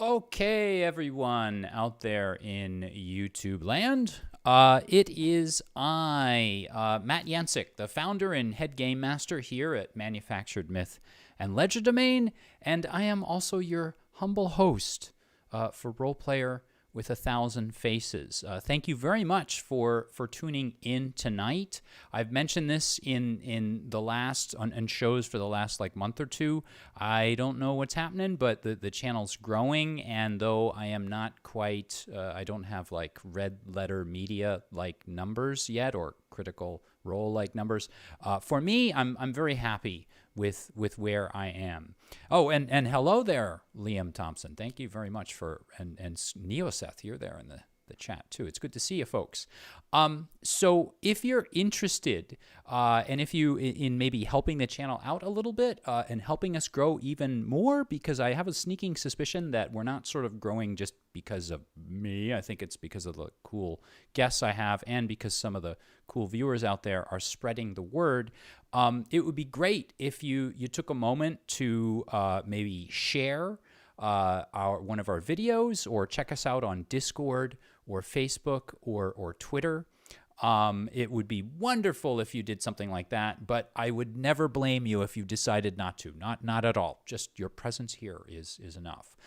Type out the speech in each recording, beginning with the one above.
Okay, everyone out there in YouTube land. It is I, Matt Yancik, the founder and head game master here at Manufactured Myth and Legerdemain, and I am also your humble host for Roleplayer with 1,000 Faces. Thank you very much for tuning in tonight. I've mentioned this in the last on shows for the last month or two. I don't know what's happening, but the channel's growing, and though I am not quite, I don't have red letter media numbers yet or Critical Role numbers. For me, I'm very happy with where I am. Oh, and hello there, Liam Thompson. Thank you very much and Neoseth, you're there in the chat too. It's good to see you folks. So if you're interested, and if you in maybe helping the channel out a little bit, and helping us grow even more, because I have a sneaking suspicion that we're not sort of growing just because of me. I think it's because of the cool guests I have and because some of the cool viewers out there are spreading the word. It would be great if you took a moment to maybe share one of our videos, or check us out on Discord or Facebook or Twitter. It would be wonderful if you did something like that, but I would never blame you if you decided not to. Not at all. Just your presence here is enough.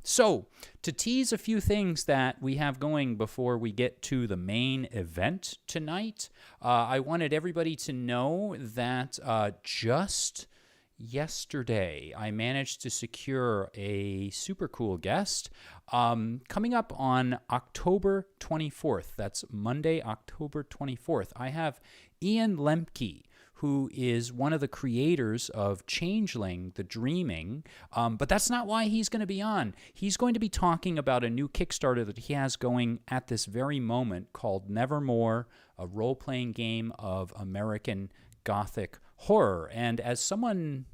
So to tease a few things that we have going before we get to the main event tonight, I wanted everybody to know that just yesterday I managed to secure a super cool guest. Coming up on October 24th, that's Monday, October 24th, I have Ian Lemke, who is one of the creators of Changeling, The Dreaming, but that's not why he's going to be on. He's going to be talking about a new Kickstarter that he has going at this very moment called Nevermore, a role-playing game of American Gothic horror. And as someone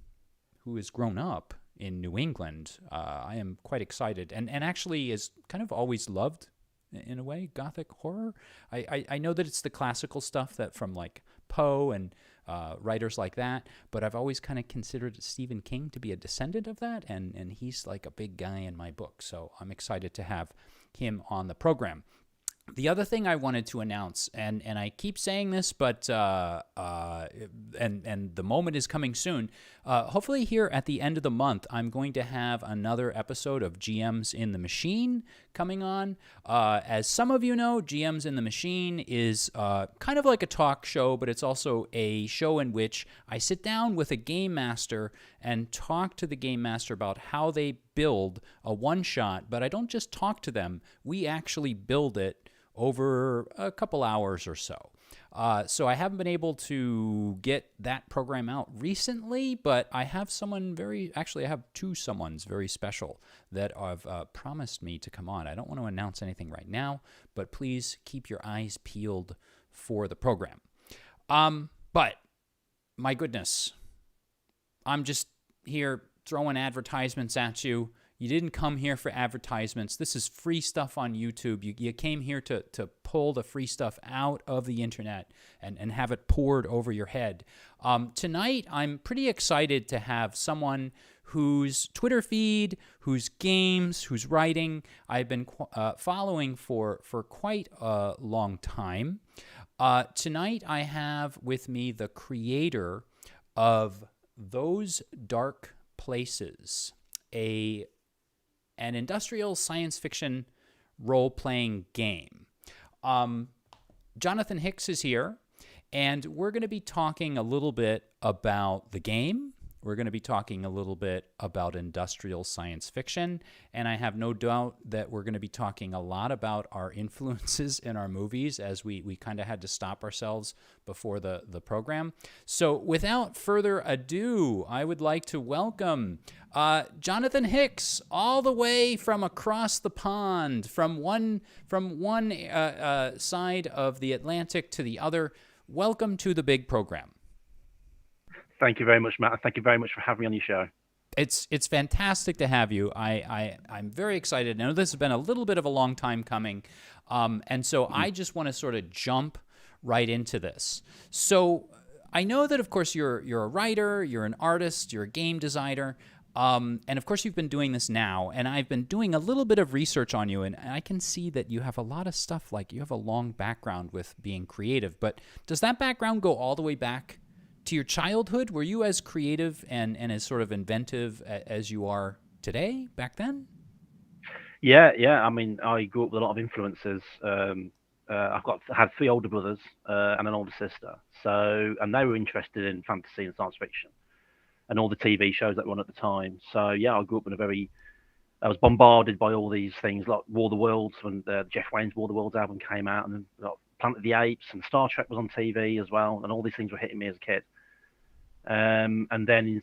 who has grown up in New England, I am quite excited, and actually is kind of always loved, in a way, Gothic horror. I know that it's the classical stuff that from Poe and writers like that, but I've always kind of considered Stephen King to be a descendant of that, and he's a big guy in my book, so I'm excited to have him on the program. The other thing I wanted to announce, and I keep saying this, but and the moment is coming soon. Hopefully here at the end of the month, I'm going to have another episode of GMs in the Machine coming on. As some of you know, GMs in the Machine is kind of like a talk show, but it's also a show in which I sit down with a game master and talk to the game master about how they build a one-shot. But I don't just talk to them. We actually build it over a couple hours or so. So I haven't been able to get that program out recently, but I have I have two someones very special that have promised me to come on. I don't want to announce anything right now, but please keep your eyes peeled for the program. But my goodness, I'm just here throwing advertisements at you. You didn't come here for advertisements. This is free stuff on YouTube. You came here to pull the free stuff out of the internet and have it poured over your head. Tonight, I'm pretty excited to have someone whose Twitter feed, whose games, whose writing I've been following for quite a long time. Tonight, I have with me the creator of Those Dark Places, an industrial science fiction role-playing game. Jonathan Hicks is here, and we're going to be talking a little bit about the game. We're going to be talking a little bit about industrial science fiction, and I have no doubt that we're going to be talking a lot about our influences in our movies, as we kind of had to stop ourselves before the program. So without further ado, I would like to welcome Jonathan Hicks, all the way from across the pond, from one side of the Atlantic to the other. Welcome to the big program. Thank you very much, Matt. Thank you very much for having me on your show. It's fantastic to have you. I'm very excited. I know this has been a little bit of a long time coming, and so I just want to sort of jump right into this. So I know that, of course, you're a writer, you're an artist, you're a game designer. And of course, you've been doing this now, and I've been doing a little bit of research on you, and I can see that you have a lot of stuff. Like you have a long background with being creative, but does that background go all the way back to your childhood? Were you as creative and as sort of inventive as you are today back then? Yeah. I mean, I grew up with a lot of influences. Had three older brothers and an older sister. And they were interested in fantasy and science fiction and all the TV shows that were on at the time. So yeah, I grew up in I was bombarded by all these things like War of the Worlds when Jeff Wayne's War of the Worlds album came out, and then like, Planet of the Apes and Star Trek was on TV as well, and all these things were hitting me as a kid. And then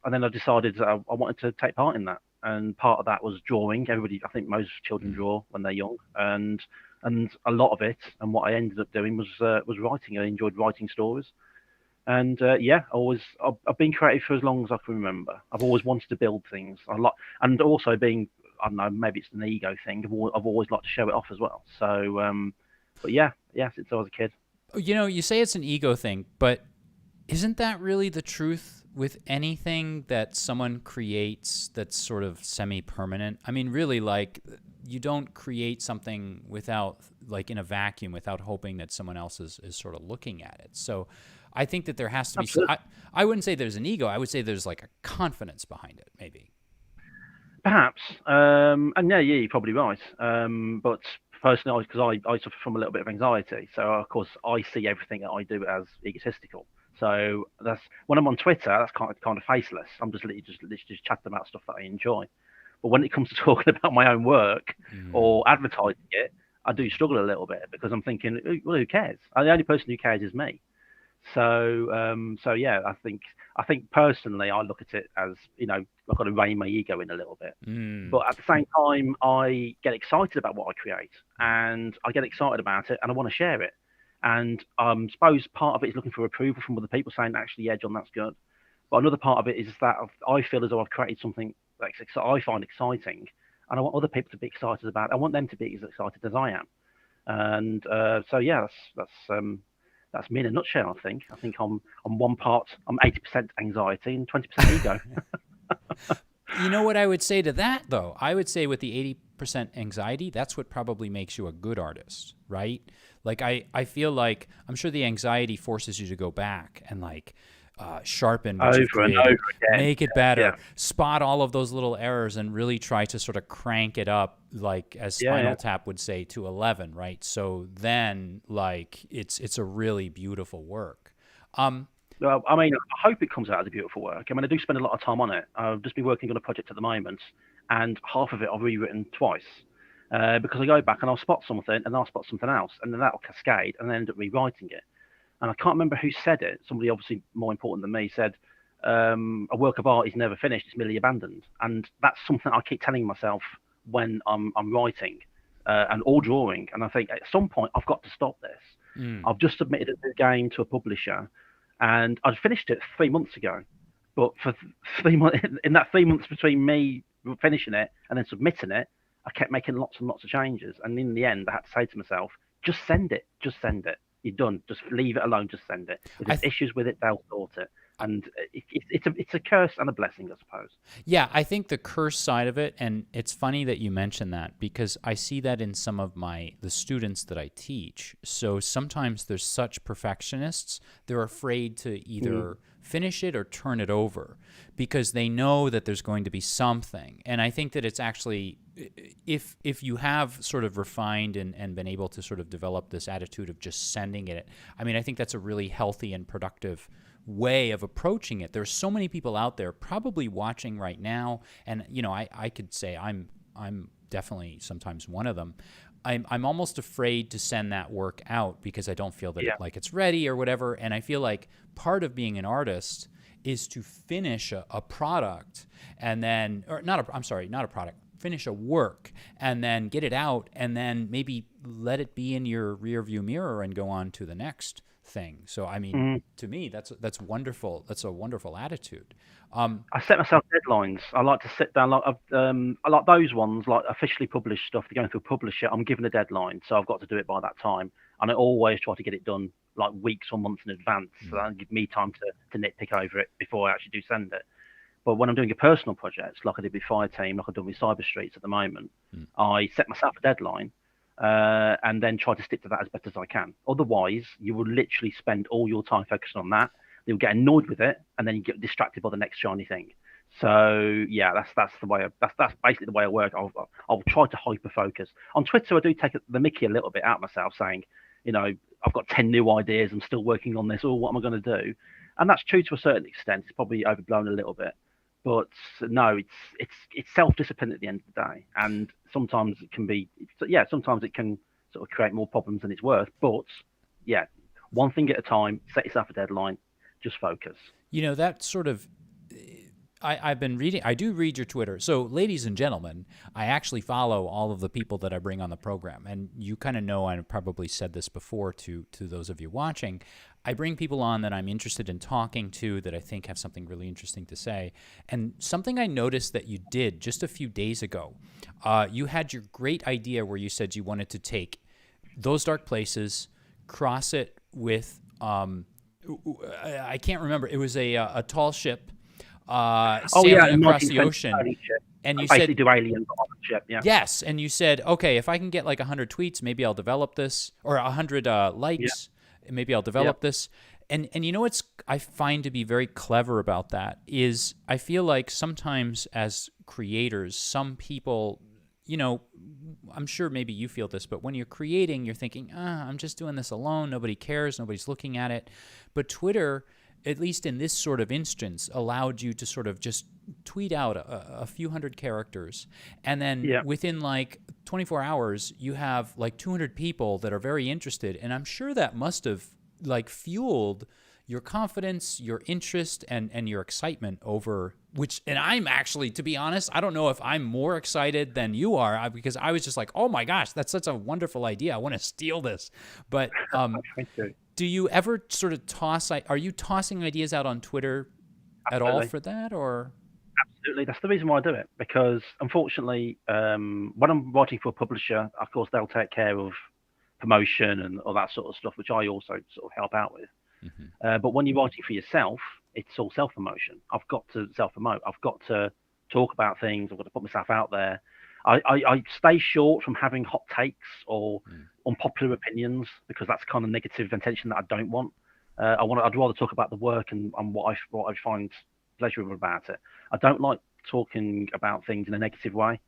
I decided that I wanted to take part in that, and part of that was drawing. I think most children draw when they're young, and a lot of it, and what I ended up doing was writing. I enjoyed writing stories, and I've been creative for as long as I can remember. I've always wanted to build things a lot, and also being, I don't know, maybe it's an ego thing. I've always liked to show it off as well. But yeah, since I was a kid. You know, you say it's an ego thing, but isn't that really the truth with anything that someone creates that's sort of semi-permanent? I mean, really, like, you don't create something without, like, in a vacuum, without hoping that someone else is sort of looking at it. So I think that there has to be, I wouldn't say there's an ego. I would say there's like a confidence behind it, maybe. Perhaps. And yeah, you're probably right. But personally, because I suffer from a little bit of anxiety, so of course I see everything that I do as egotistical. So that's when I'm on Twitter, that's kind of faceless. I'm just literally just chatting about stuff that I enjoy. But when it comes to talking about my own work or advertising it, I do struggle a little bit because I'm thinking, well, who cares? The only person who cares is me. So yeah, I think personally, I look at it as, I've got to rein my ego in a little bit. But at the same time, I get excited about what I create, and I get excited about it, and I want to share it. And I suppose part of it is looking for approval from other people saying, actually, yeah, John, that's good. But another part of it is that I feel as though I've created something that I find exciting, and I want other people to be excited about it. I want them to be as excited as I am. And so yeah, that's me in a nutshell. I think I'm 80% anxiety and 20% ego. You know what I would say to that, though? I would say with the 80% anxiety, that's what probably makes you a good artist, right? Like, I feel like, I'm sure the anxiety forces you to go back and, like, sharpen what you've created, and over again. make it better, Yeah. spot all of those little errors, and really try to sort of crank it up, like, as Spinal Tap would say, to 11, right? So then, like, it's a really beautiful work. Well, I mean, I hope it comes out as a beautiful work. I mean, I do spend a lot of time on it. I've just been working on a project at the moment, and half of it I've rewritten twice because I go back and I'll spot something and I'll spot something else, and then that'll cascade and then end up rewriting it. And I can't remember who said it. Somebody obviously more important than me said, a work of art is never finished, it's merely abandoned. And that's something I keep telling myself when I'm writing and or drawing. And I think at some point I've got to stop this. I've just submitted a new game to a publisher, and I'd finished it 3 months ago. But for 3 months, in that 3 months between me finishing it and then submitting it, I kept making lots and lots of changes. And in the end, I had to say to myself, just send it. Just send it. You're done. Just leave it alone. Just send it. If there's issues with it, they'll sort it. And it's a curse and a blessing, I suppose. Yeah, I think the curse side of it, and it's funny that you mention that because I see that in some of the students that I teach. So sometimes there's such perfectionists, they're afraid to either finish it or turn it over because they know that there's going to be something. And I think that it's actually, if you have sort of refined and been able to sort of develop this attitude of just sending it, I mean, I think that's a really healthy and productive way of approaching it. There's so many people out there probably watching right now, and I could say I'm definitely sometimes one of them. I'm almost afraid to send that work out because I don't feel that like it's ready or whatever. And I feel like part of being an artist is to finish a product and then, or not a product, finish a work and then get it out and then maybe let it be in your rear view mirror and go on to the next thing. So I mean, to me, that's wonderful. That's a wonderful attitude. I set myself deadlines. I like to sit down. I like those ones, like officially published stuff. They're going through a publisher. I'm given a deadline, so I've got to do it by that time. And I always try to get it done like weeks or months in advance, so that give me time to nitpick over it before I actually do send it. But when I'm doing a personal project, like I did with Fireteam, like I've done with Cyber Streets at the moment, I set myself a deadline and then try to stick to that as best as I can. Otherwise, you will literally spend all your time focusing on that. You'll get annoyed with it, and then you get distracted by the next shiny thing. So yeah, that's the way. That's basically the way I work. I'll try to hyper focus. On Twitter, I do take the Mickey a little bit out of myself, saying, I've got 10 new ideas. I'm still working on this. Oh, what am I going to do? And that's true to a certain extent. It's probably overblown a little bit, but no, it's self-discipline at the end of the day. And sometimes it can be, sometimes it can sort of create more problems than it's worth. But yeah, one thing at a time. Set yourself a deadline. Just focus. That sort of. I've been reading. I do read your Twitter. So, ladies and gentlemen, I actually follow all of the people that I bring on the program, and you kind of know. I've probably said this before to those of you watching. I bring people on that I'm interested in talking to, that I think have something really interesting to say. And something I noticed that you did just a few days ago, you had your great idea where you said you wanted to take those dark places, cross it with I can't remember. It was a tall ship. Sailing across the ocean, and you said do aliens on the ship. Yeah. Yes, and you said, okay, if I can get like 100 tweets, maybe I'll develop this, or 100 likes, maybe I'll develop this. And what's I find to be very clever about that is I feel like sometimes as creators, some people, I'm sure maybe you feel this, but when you're creating, you're thinking, I'm just doing this alone. Nobody cares. Nobody's looking at it. But Twitter, at least in this sort of instance, allowed you to sort of just tweet out a few hundred characters. And then within like 24 hours, you have like 200 people that are very interested. And I'm sure that must have like fueled your confidence, your interest, and your excitement over which, and I'm actually, to be honest, I don't know if I'm more excited than you are, because I was just like, oh my gosh, that's such a wonderful idea. I want to steal this. But do you ever sort of are you tossing ideas out on Twitter at all for that, or? Absolutely. That's the reason why I do it, because unfortunately, when I'm writing for a publisher, of course, they'll take care of promotion and all that sort of stuff, which I also sort of help out with. Mm-hmm. But when you're writing for yourself, it's all self-promotion. I've got to self-promote. I've got to talk about things. I've got to put myself out there. I stay short from having hot takes or unpopular opinions, because that's kind of negative attention that I don't want. I'd rather talk about the work and what I find pleasurable about it. I don't like talking about things in a negative way.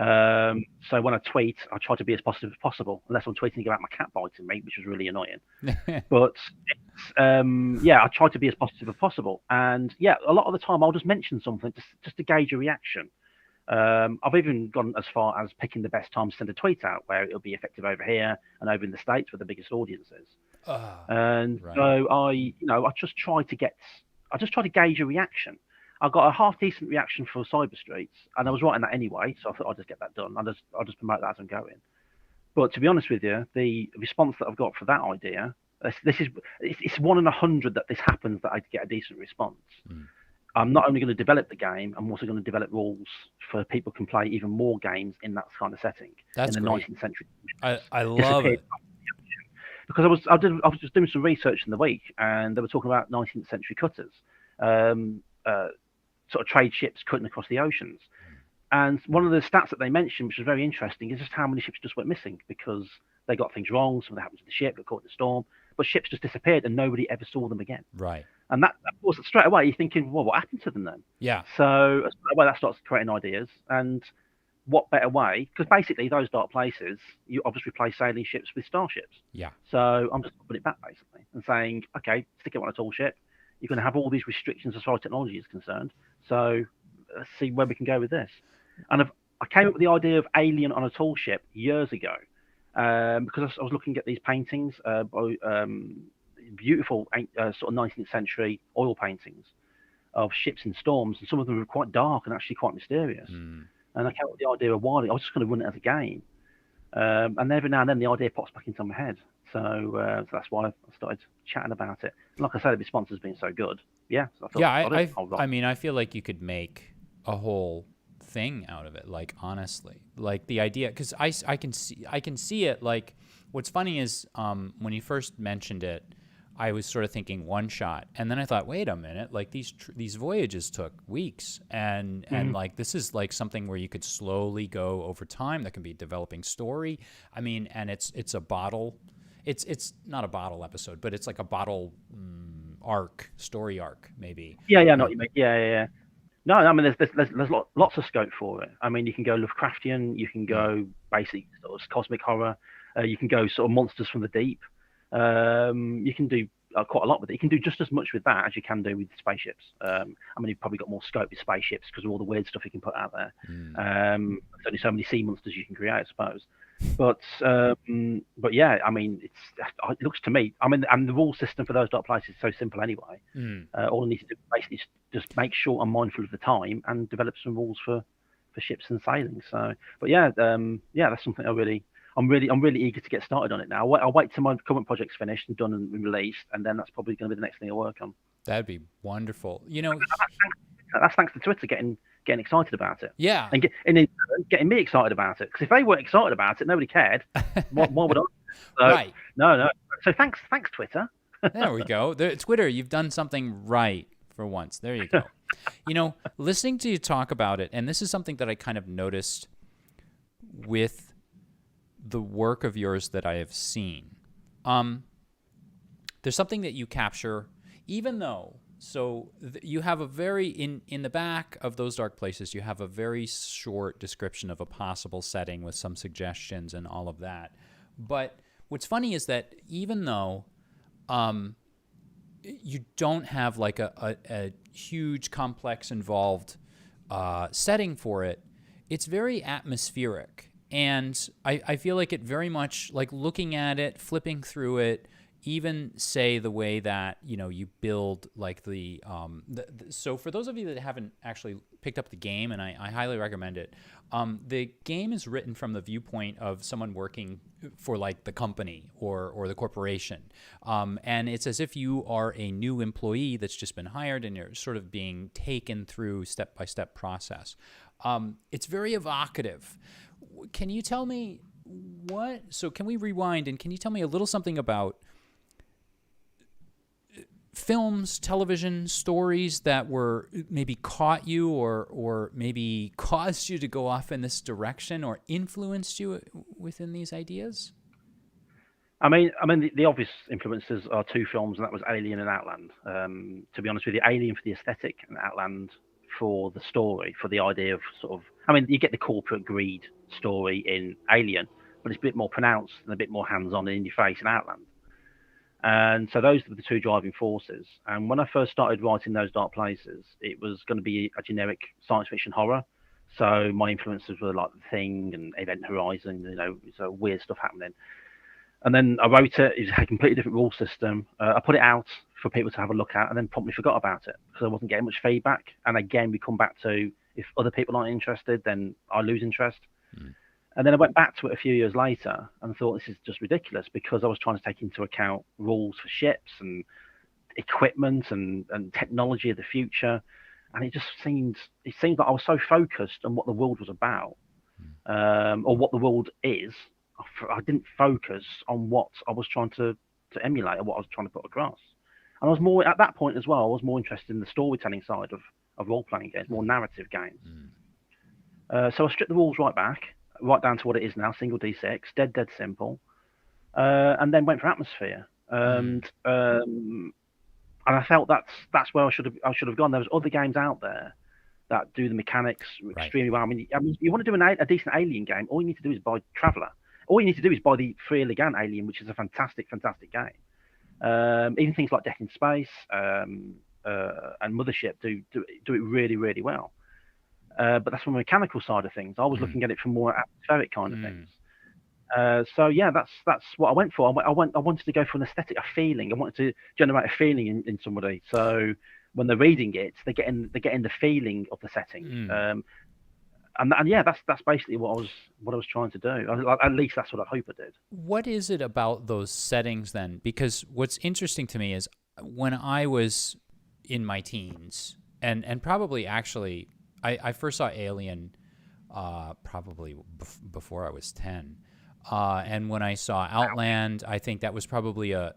So when I tweet, I try to be as positive as possible, unless I'm tweeting about my cat biting me, which was really annoying. But I try to be as positive as possible. And a lot of the time I'll just mention something just to gauge a reaction. I've even gone as far as picking the best time to send a tweet out where it'll be effective over here and over in the States where the biggest audience is. So I just try to gauge a reaction. I got a half decent reaction for Cyber Streets, and I was writing that anyway, so I thought I'd just get that done. I'll just promote that as I'm going. But to be honest with you, the response that I've got for that idea, it's 1 in 100 that this happens, that I get a decent response. I'm not only going to develop the game, I'm also going to develop rules for people can play even more games in that kind of setting. That's in the great. 19th century. I love it. Because I was just doing some research in the week, and they were talking about 19th century cutters. Sort of trade ships cutting across the oceans. And one of the stats that they mentioned, which was very interesting, is just how many ships just went missing because they got things wrong. Something happened to the ship, got caught in the storm, but ships just disappeared and nobody ever saw them again. Right. And that, of course, straight away you're thinking, well, what happened to them then? Yeah. So straight away that starts creating ideas. And what better way? Because basically those dark places, you obviously replace sailing ships with starships. Yeah. So I'm just putting it back basically and saying, okay, stick it on a tall ship. You're going to have all these restrictions as far as technology is concerned. So let's see where we can go with this. And I came up with the idea of Alien on a tall ship years ago, because I was looking at these paintings, beautiful sort of 19th century oil paintings of ships in storms, and some of them were quite dark and actually quite mysterious. And I came up with the idea of why I was just going to run it as a game. And every now and then the idea pops back into my head. So that's why I started chatting about it. And like I said, the response has been so good. Yeah. So I mean, I feel like you could make a whole thing out of it. Like, honestly, like the idea, because I can see it. Like, what's funny is when you first mentioned it, I was sort of thinking one shot, and then I thought, wait a minute, like these voyages took weeks, and like this is like something where you could slowly go over time. That can be developing story. I mean, and it's a bottle. It's not a bottle episode, but it's like a bottle story arc, maybe. Yeah, yeah, not you mean. Yeah. No, I mean, there's lots of scope for it. I mean, you can go Lovecraftian, you can go basic sort of cosmic horror, you can go sort of monsters from the deep. You can do quite a lot with it. You can do just as much with that as you can do with spaceships. I mean, you've probably got more scope with spaceships because of all the weird stuff you can put out there. There's only so many sea monsters you can create, I suppose. But yeah, I mean, it looks to me. I mean, and the rule system for those dark places is so simple anyway. All I need to do basically is just make sure I'm mindful of the time and develop some rules for ships and sailing. So, but yeah, that's something I'm really eager to get started on it now. I'll wait till my current project's finished and done and released, and then that's probably going to be the next thing I work on. That'd be wonderful. You know, that's thanks to Twitter getting excited about it. Yeah, and getting me excited about it. Because if they weren't excited about it, nobody cared. Why would I? So, right. No. So thanks Twitter. There we go. Twitter, you've done something right for once. There you go. You know, listening to you talk about it, and this is something that I kind of noticed with the work of yours that I have seen. There's something that you capture, even though, you have a very, in the back of those dark places, you have a very short description of a possible setting with some suggestions and all of that. But what's funny is that even though you don't have like a huge, complex, involved setting for it, it's very atmospheric. And I feel like it very much, like looking at it, flipping through it, even say the way that, you know, you build like so for those of you that haven't actually picked up the game, and I highly recommend it, the game is written from the viewpoint of someone working for like the company or the corporation. And it's as if you are a new employee that's just been hired and you're sort of being taken through step-by-step process. It's very evocative. Can you tell me can we rewind and can you tell me a little something about films, television, stories that were maybe caught you or maybe caused you to go off in this direction or influenced you within these ideas? I mean, the obvious influences are two films, and that was Alien and Outland. To be honest with you, Alien for the aesthetic and Outland for the story, for the idea of sort of, I mean, you get the corporate greed story in Alien, but it's a bit more pronounced and a bit more hands-on and in your face in Outland. And so those were the two driving forces. And when I first started writing those dark places, it was going to be a generic science fiction horror. So my influences were like The Thing and Event Horizon, you know, so weird stuff happening. And then I wrote it. It had a completely different rule system. I put it out for people to have a look at, and then promptly forgot about it because I wasn't getting much feedback. And again, we come back to, if other people aren't interested, then I lose interest. And then I went back to it a few years later and thought, this is just ridiculous, because I was trying to take into account rules for ships and equipment and technology of the future. And it seemed like I was so focused on what the world was about, or what the world is. I didn't focus on what I was trying to emulate or what I was trying to put across. And I was more, at that point as well, I was more interested in the storytelling side of role-playing games, more narrative games. So I stripped the rules right down to what it is now, single D6, dead simple, and then went for atmosphere. And I felt that's where I should have gone. There was other games out there that do the mechanics extremely well. I mean, you want to do a decent Alien game, all you need to do is buy Traveller. All you need to do is buy the Free Elegant Alien, which is a fantastic game. Even things like Death in Space and Mothership do it really, really well. But that's from the mechanical side of things. I was looking at it from more atmospheric kind of things. So yeah, that's what I went for. I wanted to go for an aesthetic, a feeling. I wanted to generate a feeling in somebody. So when they're reading it, they're getting the feeling of the setting. And yeah, that's basically what I was trying to do. At least that's what I hope I did. What is it about those settings then? Because what's interesting to me is when I was in my teens, and probably actually, I first saw Alien probably before I was 10. And when I saw Outland, I think that was probably a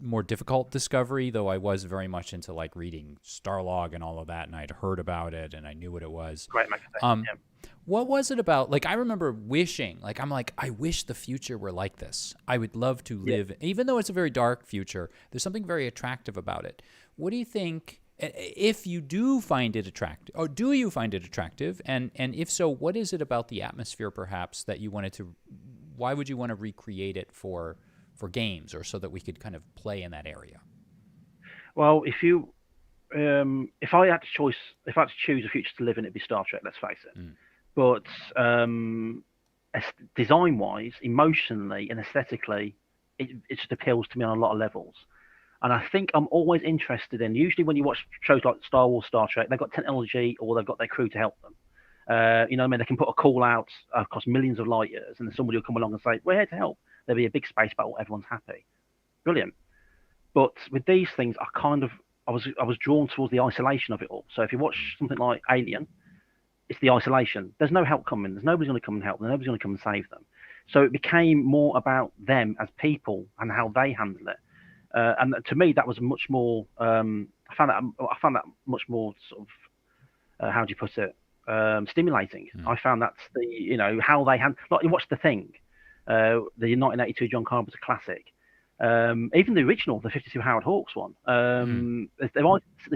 more difficult discovery, though I was very much into like reading Starlog and all of that, and I'd heard about it and I knew what it was. Great magazine. What was it about? Like, I remember wishing, like, I'm like, I wish the future were like this. I would love to live, even though it's a very dark future, there's something very attractive about it. What do you think, if you do find it attractive, or do you find it attractive? And if so, what is it about the atmosphere, perhaps, that you wanted to, why would you want to recreate it for games, or so that we could kind of play in that area? Well, if I had to choose a future to live in, it'd be Star Trek. Let's face it. But design-wise, emotionally, and aesthetically, it just appeals to me on a lot of levels. And I think I'm always interested in. Usually, when you watch shows like Star Wars, Star Trek, they've got technology or they've got their crew to help them. You know what I mean? They can put a call out across millions of light years, and then somebody will come along and say, "We're here to help." There'll be a big space battle. Everyone's happy. Brilliant. But with these things, I was drawn towards the isolation of it all. So if you watch something like Alien, it's the isolation. There's no help coming. There's nobody's going to come and help them. Nobody's going to come and save them. So it became more about them as people and how they handle it. And to me, that was much more. I found that much more sort of. How do you put it? Stimulating. I found that's how they handle. Like you watch The Thing, the 1982 John Carpenter classic. Even the original, the 52 Howard Hawks one. There's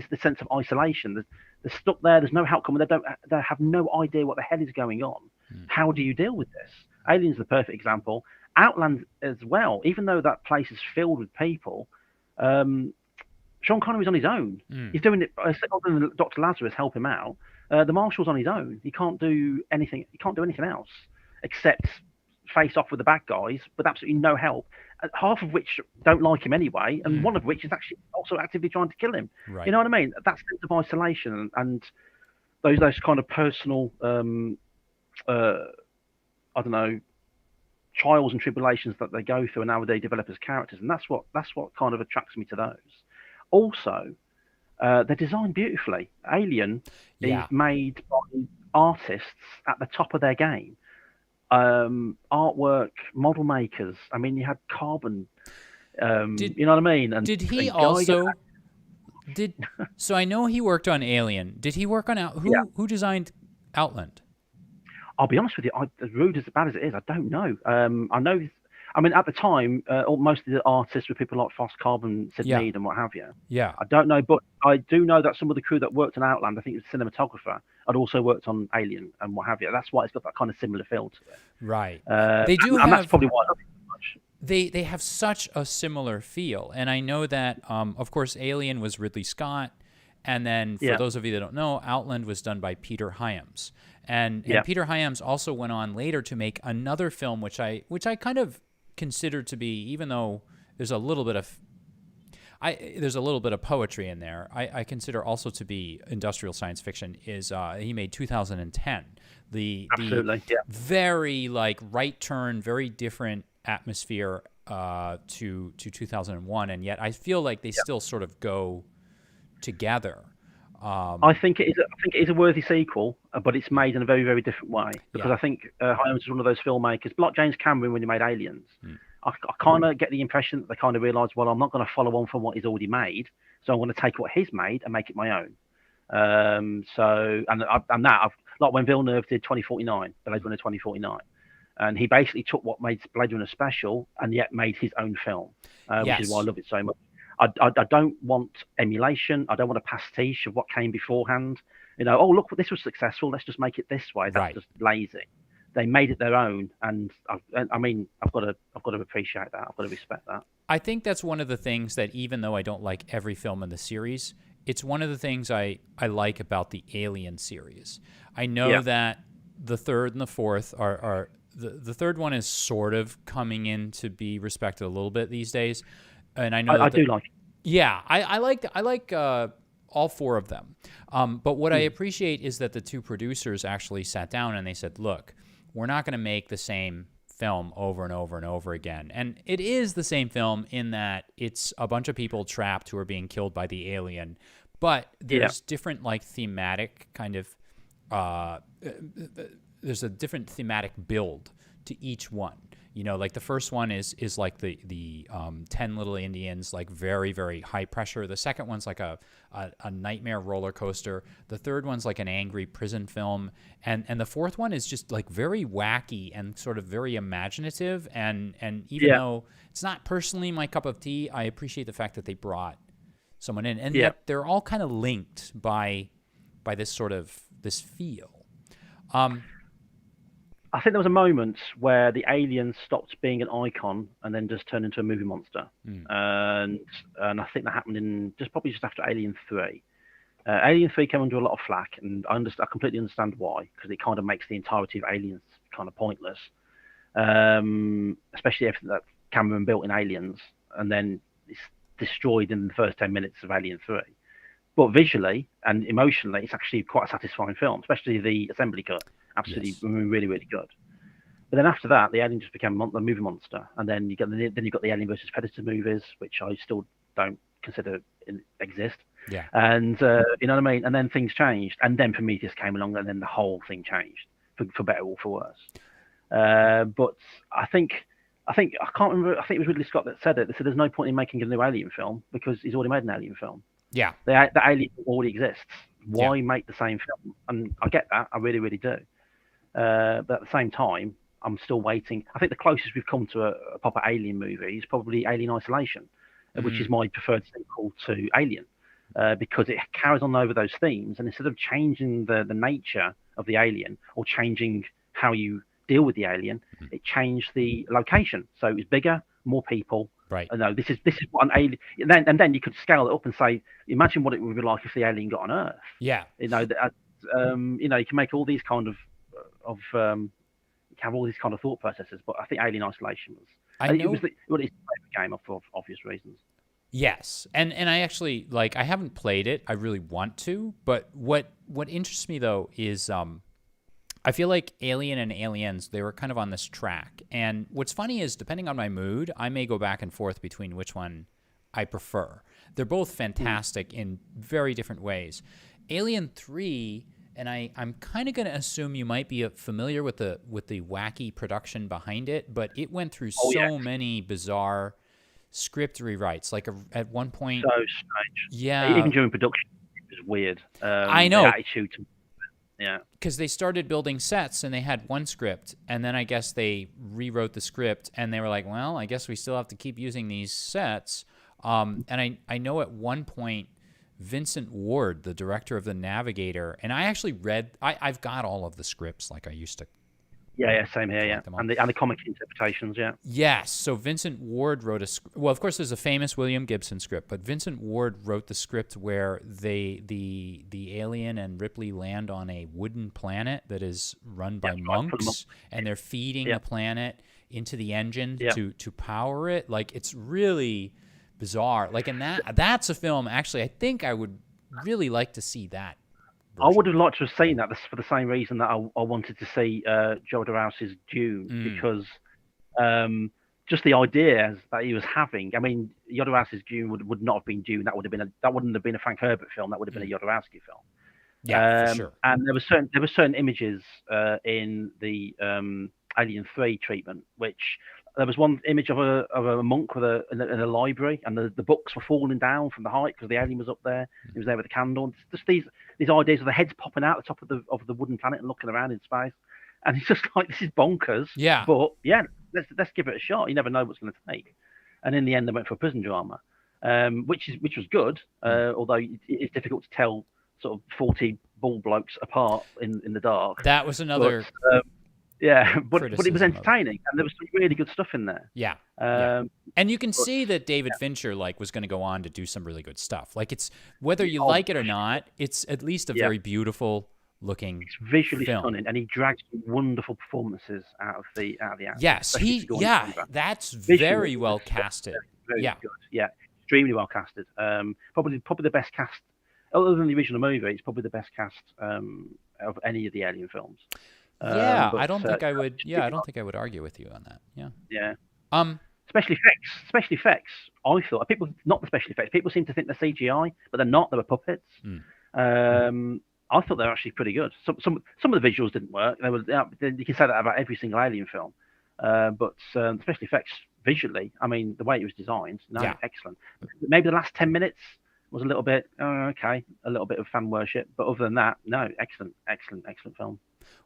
the sense of isolation. They're stuck there. There's no help coming. They have no idea what the hell is going on. How do you deal with this? Alien's the perfect example. Outland as well. Even though that place is filled with people, Sean Connery's on his own. He's doing it. Dr. Lazarus help him out. The Marshal's on his own. He can't do anything. He can't do anything else except face off with the bad guys with absolutely no help. Half of which don't like him anyway, and one of which is actually also actively trying to kill him. Right. You know what I mean? That sense of isolation and those kind of personal, I don't know, trials and tribulations that they go through and how they develop as characters, and that's what kind of attracts me to those. Also, they're designed beautifully. Alien is made by artists at the top of their game. Artwork, model makers. I mean, you had Carbon. You know what I mean? And did he also? So I know he worked on Alien. Did he work on who designed Outland? I'll be honest with you. As rude as bad as it is, I don't know. I know. I mean, at the time, most of the artists were people like Foss, Carbon, Sid Mead, and what have you. Yeah. I don't know, but I do know that some of the crew that worked on Outland, I think it was cinematographer, had also worked on Alien and what have you. That's why it's got that kind of similar feel to it. Right. They do, and that's probably why I love it so much. They have such a similar feel, and I know that, of course, Alien was Ridley Scott, and then for those of you that don't know, Outland was done by Peter Hyams, and Peter Hyams also went on later to make another film, which I kind of consider to be, even though there's a little bit of poetry in there, I consider also to be industrial science fiction. Is he made 2010, the very like right turn, very different atmosphere to 2001, and yet I feel like they still sort of go together. I think it is a worthy sequel, but it's made in a very, very different way. Because I think Hyams is one of those filmmakers, like James Cameron when he made Aliens. I kind of get the impression that they kind of realised, well, I'm not going to follow on from what he's already made, so I'm going to take what he's made and make it my own. Like when Villeneuve did 2049, Blade Runner 2049, and he basically took what made Blade Runner special and yet made his own film, which is why I love it so much. I don't want emulation. I don't want a pastiche of what came beforehand. You know, oh look, this was successful. Let's just make it this way. That's just lazy. They made it their own, and I mean, I've got to appreciate that. I've got to respect that. I think that's one of the things that, even though I don't like every film in the series, it's one of the things I like about the Alien series. I know that the third and the fourth are the third one is sort of coming in to be respected a little bit these days. And I know I do like it. Yeah, I like all four of them. But what I appreciate is that the two producers actually sat down and they said, look, we're not going to make the same film over and over and over again. And it is the same film in that it's a bunch of people trapped who are being killed by the alien. But there's different like thematic kind of there's a different thematic build to each one. You know, like the first one is like the 10 Little Indians, like very, very high pressure. The second one's like a nightmare roller coaster. The third one's like an angry prison film. And the fourth one is just like very wacky and sort of very imaginative. And even though it's not personally my cup of tea, I appreciate the fact that they brought someone in. And yet they're all kind of linked by this sort of this feel. I think there was a moment where the alien stopped being an icon and then just turned into a movie monster. And I think that happened in probably just after Alien 3. Alien 3 came under a lot of flack, and I completely understand why, because it kind of makes the entirety of Aliens kind of pointless, especially everything that Cameron built in Aliens, and then it's destroyed in the first 10 minutes of Alien 3. But visually and emotionally, it's actually quite a satisfying film, especially the assembly cut. Absolutely, really, really good. But then after that, the Alien just became a movie monster, and then you got the Alien versus Predator movies, which I still don't consider exist. Yeah. And you know what I mean. And then things changed, and then Prometheus came along, and then the whole thing changed for better or for worse. But I can't remember. I think it was Ridley Scott that said it. They said there's no point in making a new Alien film because he's already made an Alien film. Yeah. The Alien already exists. Why make the same film? And I get that. I really, really do. But at the same time, I'm still waiting. I think the closest we've come to a proper Alien movie is probably Alien Isolation, which is my preferred sequel to Alien, because it carries on over those themes. And instead of changing the nature of the alien or changing how you deal with the alien, it changed the location. So it was bigger, more people. Right. No, this is what an alien. And then you could scale it up and say, imagine what it would be like if the alien got on Earth. Yeah. You know, you can make all these kind of have all these kind of thought processes. But I think Alien Isolation was. It was the favorite game for obvious reasons. Yes, and I actually I haven't played it. I really want to, but what interests me though is I feel like Alien and Aliens, they were kind of on this track. And what's funny is, depending on my mood, I may go back and forth between which one I prefer. They're both fantastic in very different ways. Alien 3, and I'm kind of going to assume you might be familiar with the wacky production behind it, but it went through many bizarre script rewrites. Like at one point... So strange. Yeah. Even during production, it was weird. I know. The attitude to... Yeah, because they started building sets and they had one script, and then I guess they rewrote the script and they were like, well, I guess we still have to keep using these sets. And I know at one point, Vincent Ward, the director of The Navigator, and I actually read, I've got all of the scripts like I used to. Yeah, same here, yeah. And the comic interpretations, yeah. Yes, so Vincent Ward wrote well, of course, there's a famous William Gibson script, but Vincent Ward wrote the script where the alien and Ripley land on a wooden planet that is run by monks, and they're feeding the planet into the engine to power it. Like, it's really bizarre. Like, and that's a film, actually, I think I would really like to see that. I would have liked to have seen that for the same reason that I wanted to see Jodorowsky's Dune, because just the ideas that he was having. I mean, Jodorowsky's Dune would not have been Dune. That wouldn't have been a Frank Herbert film. That would have been a Jodorowsky film. Yeah, for sure. And there were certain images in the Alien 3 treatment, which there was one image of a monk in a library, and the books were falling down from the height because the alien was up there. He was there with a candle. Just these ideas of the heads popping out the top of the wooden planet and looking around in space, and it's just like, this is bonkers. Yeah. But yeah, let's give it a shot. You never know what's going to take. And in the end, they went for a prison drama, which was good. Although it's difficult to tell sort of 40 bald blokes apart in the dark. That was another. But it was entertaining, and there was some really good stuff in there. Yeah. And you can see that David Fincher was going to go on to do some really good stuff. Like, it's whether you like it or not, it's at least a very beautiful looking. It's visually film. stunning, and he drags wonderful performances out of the actors. Yes, that's very well casted. Very good. Yeah, extremely well casted. Probably the best cast, other than the original movie. It's probably the best cast of any of the Alien films. I don't think I would. Yeah, I don't think I would argue with you on that. Yeah. Yeah. Special effects. I thought not the special effects. People seem to think they're CGI, but they're not. They were puppets. I thought they were actually pretty good. Some of the visuals didn't work. You can say that about every single Alien film. But special effects visually, I mean, the way it was designed, no, Yeah. excellent. Maybe the last 10 minutes was a little bit, okay, a little bit of fan worship. But other than that, no, excellent, excellent, excellent film.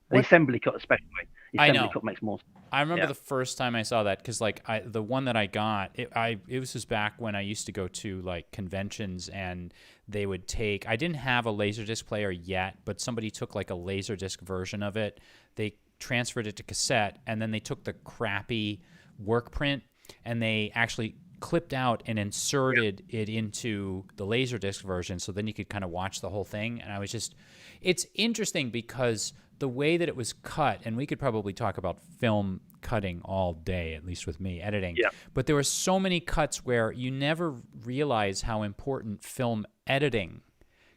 The assembly cut, especially. The I assembly know. cut makes more sense. I remember Yeah. the first time I saw that because like the one that I got, it was just back when I used to go to like conventions and they would take. I didn't have a Laserdisc player yet, but somebody took like a Laserdisc version of it. They transferred it to cassette, and then they took the crappy work print and they actually clipped out and inserted it into the Laserdisc version, so then you could kind of watch the whole thing. And I was just, it's interesting because the way that it was cut, and we could probably talk about film cutting all day, at least with me editing, but there were so many cuts where you never realize how important film editing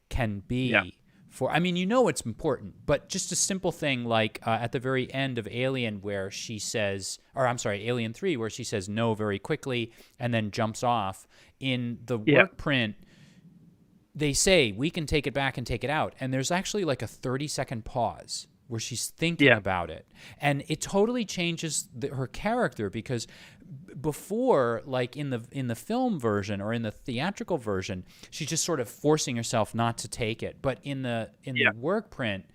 can be for, I mean, you know it's important, but just a simple thing like at the very end of Alien where she says, or I'm sorry, Alien 3, where she says no very quickly and then jumps off. In the work print, they say, we can take it back and take it out. And there's actually like a 30-second pause where she's thinking about it. And it totally changes her character because before, like in the film version or in the theatrical version, she's just sort of forcing herself not to take it. But in the work print,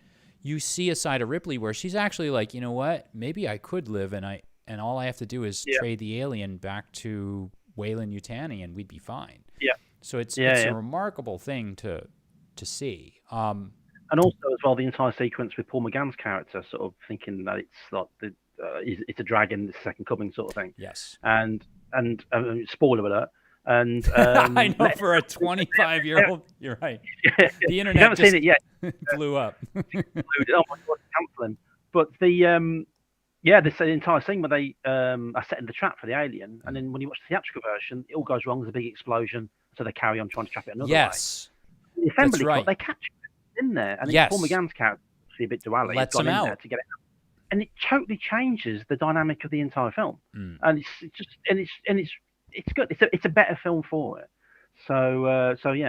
you see a side of Ripley where she's actually like, you know what, maybe I could live and all I have to do is trade the alien back to Weyland Yutani and we'd be fine. Yeah. So it's a remarkable thing to see. And also as well, the entire sequence with Paul McGann's character sort of thinking that it's like it's a dragon, it's a second coming sort of thing. Yes. And spoiler alert. And I know for a 25-year-old, you're right. The internet you haven't seen it yet. Blew up. Oh my God, cancel him. But this entire scene where they are setting the trap for the alien, and then when you watch the theatrical version, it all goes wrong. There's a big explosion, so they carry on trying to trap it another way. The assembly cut, they catch it in there, and then Paul McGann's character, a bit duality, lets him out to get it out. And it totally changes the dynamic of the entire film, and it's good. It's a better film for it. So if you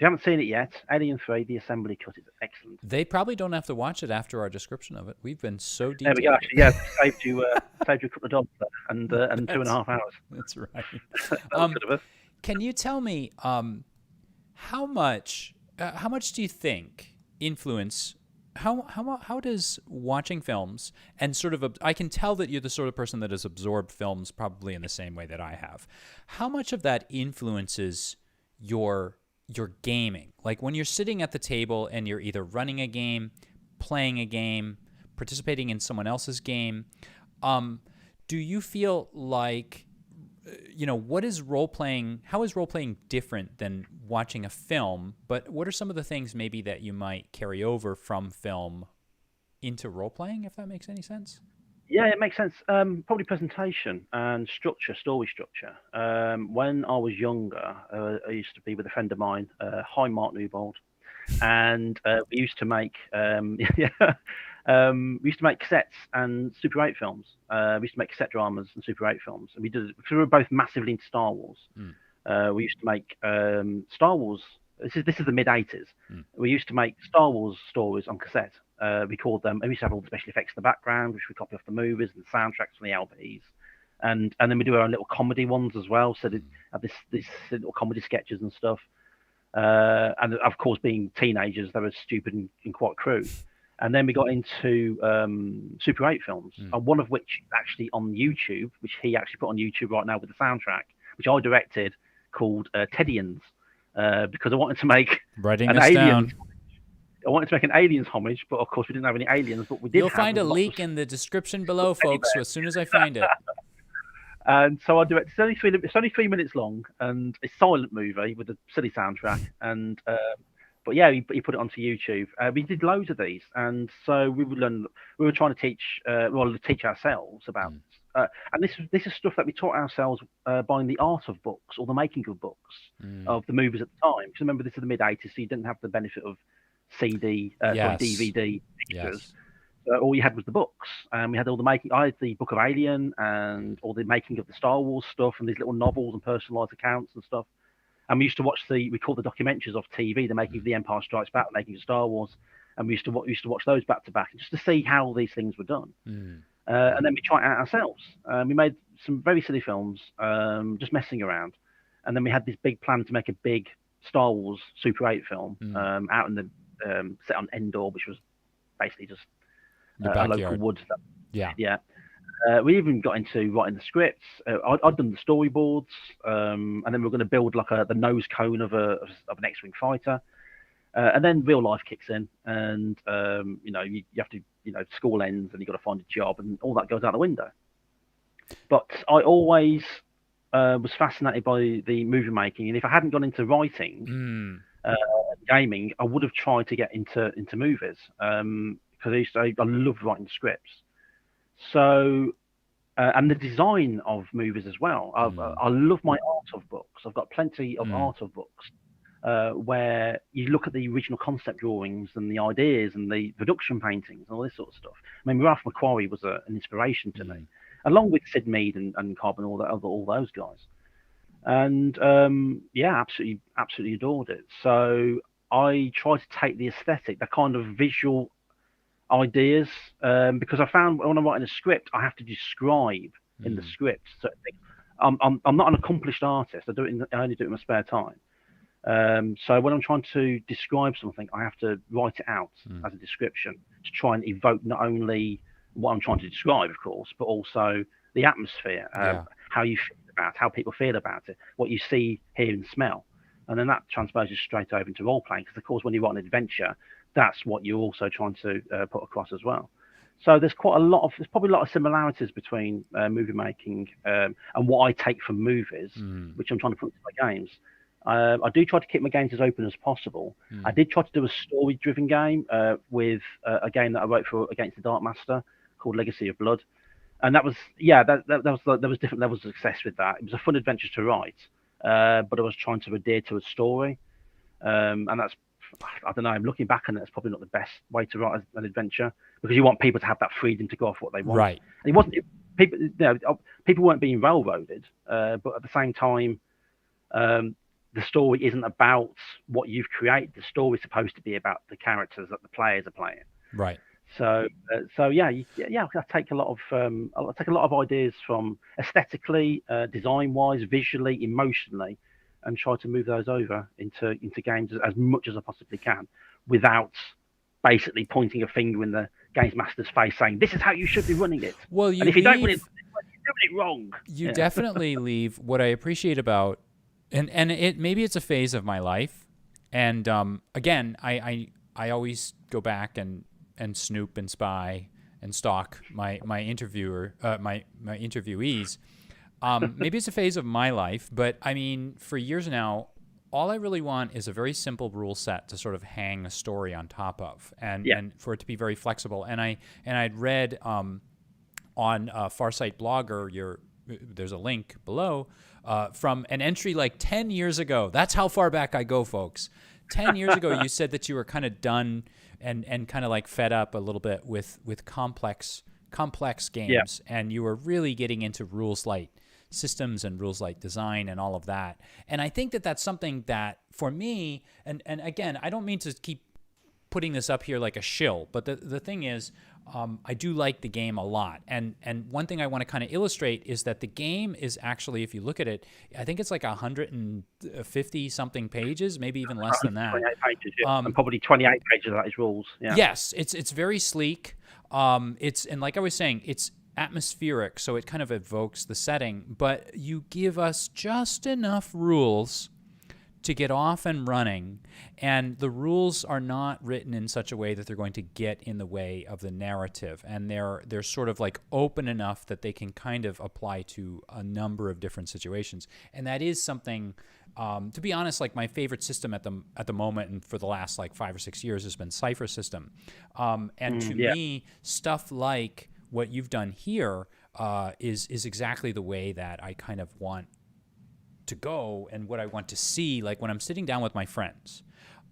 haven't seen it yet, Alien 3, the assembly cut is excellent. They probably don't have to watch it after our description of it. We've been so detailed. There we go. Actually, saved you a couple of dollars and 2.5 hours. That's right. Can you tell me how much do you think influence? How does watching films and sort of I can tell that you're the sort of person that has absorbed films probably in the same way that I have. How much of that influences your gaming? Like when you're sitting at the table and you're either running a game, playing a game, participating in someone else's game, do you feel like what is role-playing? How is role-playing different than watching a film? But what are some of the things maybe that you might carry over from film into role-playing, if that makes any sense? Yeah, it makes sense. Probably presentation and structure, story structure. When I was younger, I used to be with a friend of mine, hi Mark Newbold, and we used to make cassettes and Super 8 films. We used to make cassette dramas and Super 8 films, and we did it because we were both massively into Star Wars. We used to make Star Wars. This is the mid '80s. We used to make Star Wars stories on cassette. We called them. And we used to have all the special effects in the background, which we copy off the movies and the soundtracks from the LPs. And then we do our own little comedy ones as well. So they have this little comedy sketches and stuff. And of course, being teenagers, they were stupid and quite crude. And then we got into Super 8 films, and one of which is actually on YouTube, which he actually put on YouTube right now with the soundtrack, which I directed, called Teddians, because I wanted to make an Aliens. I wanted to make an Aliens homage, but of course we didn't have any aliens. But we did. You'll find a link in the description below, folks, as soon as I find it. And so I directed. It's only 3 minutes long, and it's a silent movie with a silly soundtrack, and. But yeah, he put it onto YouTube. We did loads of these, and so we were trying to teach ourselves about. And this is stuff that we taught ourselves by the art of books or the making of books of the movies at the time. Because remember, this is the mid '80s, so you didn't have the benefit of CD or DVD pictures. So all you had was the books, and we had all the making. I had the Book of Alien and all the making of the Star Wars stuff, and these little novels and personalized accounts and stuff. And we used to watch we called the documentaries off TV, the making of The Empire Strikes Back, the making of Star Wars, and we used to watch those back to back just to see how these things were done. and then we try it out ourselves. We made some very silly films, just messing around, and then we had this big plan to make a big Star Wars Super 8 film out in the set on Endor, which was basically just a local wood. Yeah. We even got into writing the scripts. I'd done the storyboards, and then we were going to build like the nose cone of an X-wing fighter. And then real life kicks in, and you have to, school ends, and you've got to find a job, and all that goes out the window. But I always was fascinated by the movie making, and if I hadn't gone into writing, gaming, I would have tried to get into movies, because I loved writing scripts. So, and the design of movies as well. I love my art of books. I've got plenty of art of books. Where you look at the original concept drawings and the ideas and the production paintings and all this sort of stuff. I mean, Ralph McQuarrie was an inspiration to me, along with Sid Mead and Carbon, all those guys. And absolutely adored it. So I tried to take the aesthetic, the kind of visual ideas, because I found when I'm writing a script, I have to describe in the script. So I'm not an accomplished artist. I only do it in my spare time. So when I'm trying to describe something, I have to write it out as a description to try and evoke not only what I'm trying to describe, of course, but also the atmosphere, how you feel about, how people feel about it, what you see, hear, and smell, and then that transposes straight over into role playing. Because of course, when you write an adventure, that's what you're also trying to put across as well. So there's probably a lot of similarities between movie making and what I take from movies, which I'm trying to put into my games. I do try to keep my games as open as possible. I did try to do a story-driven game with a game that I wrote for Against the Dark Master called Legacy of Blood, and that was there was different levels of success with that. It was a fun adventure to write, but I was trying to adhere to a story, and that's, I don't know. I'm looking back on it, it's probably not the best way to write an adventure, because you want people to have that freedom to go off what they want. Right. And it wasn't people. People weren't being railroaded, but at the same time. The story isn't about what you've created. The story is supposed to be about the characters that the players are playing. Right. So I take a lot of ideas from aesthetically, design-wise, visually, emotionally, and try to move those over into games as much as I possibly can, without basically pointing a finger in the games master's face saying, "This is how you should be running it." Well, and if you don't run it, you're doing it wrong. You definitely leave what I appreciate about. And maybe it's a phase of my life, and again, I always go back and snoop and spy and stalk my interviewees. Maybe it's a phase of my life, but I mean, for years now, all I really want is a very simple rule set to sort of hang a story on top of, and for it to be very flexible. And I'd read on Farsight Blogger there's a link below. From an entry like 10 years ago. That's how far back I go, folks. 10 years ago, you said that you were kind of done and kind of like fed up a little bit with complex games, and you were really getting into rules-light systems and rules-light design and all of that. And I think that that's something that, for me, and again, I don't mean to keep putting this up here like a shill, but the thing is, I do like the game a lot. And one thing I want to kind of illustrate is that the game is actually, if you look at it, I think it's like 150 something pages, maybe even less than that. 28 pages, and probably 28 pages of that is rules. Yeah. Yes, it's very sleek. And like I was saying, it's atmospheric, so it kind of evokes the setting, but you give us just enough rules to get off and running, and the rules are not written in such a way that they're going to get in the way of the narrative, and they're sort of like open enough that they can kind of apply to a number of different situations. And that is something, to be honest, like my favorite system at the moment and for the last like 5 or 6 years has been Cypher System. And to me, stuff like what you've done here is exactly the way that I kind of want to go and what I want to see, like when I'm sitting down with my friends.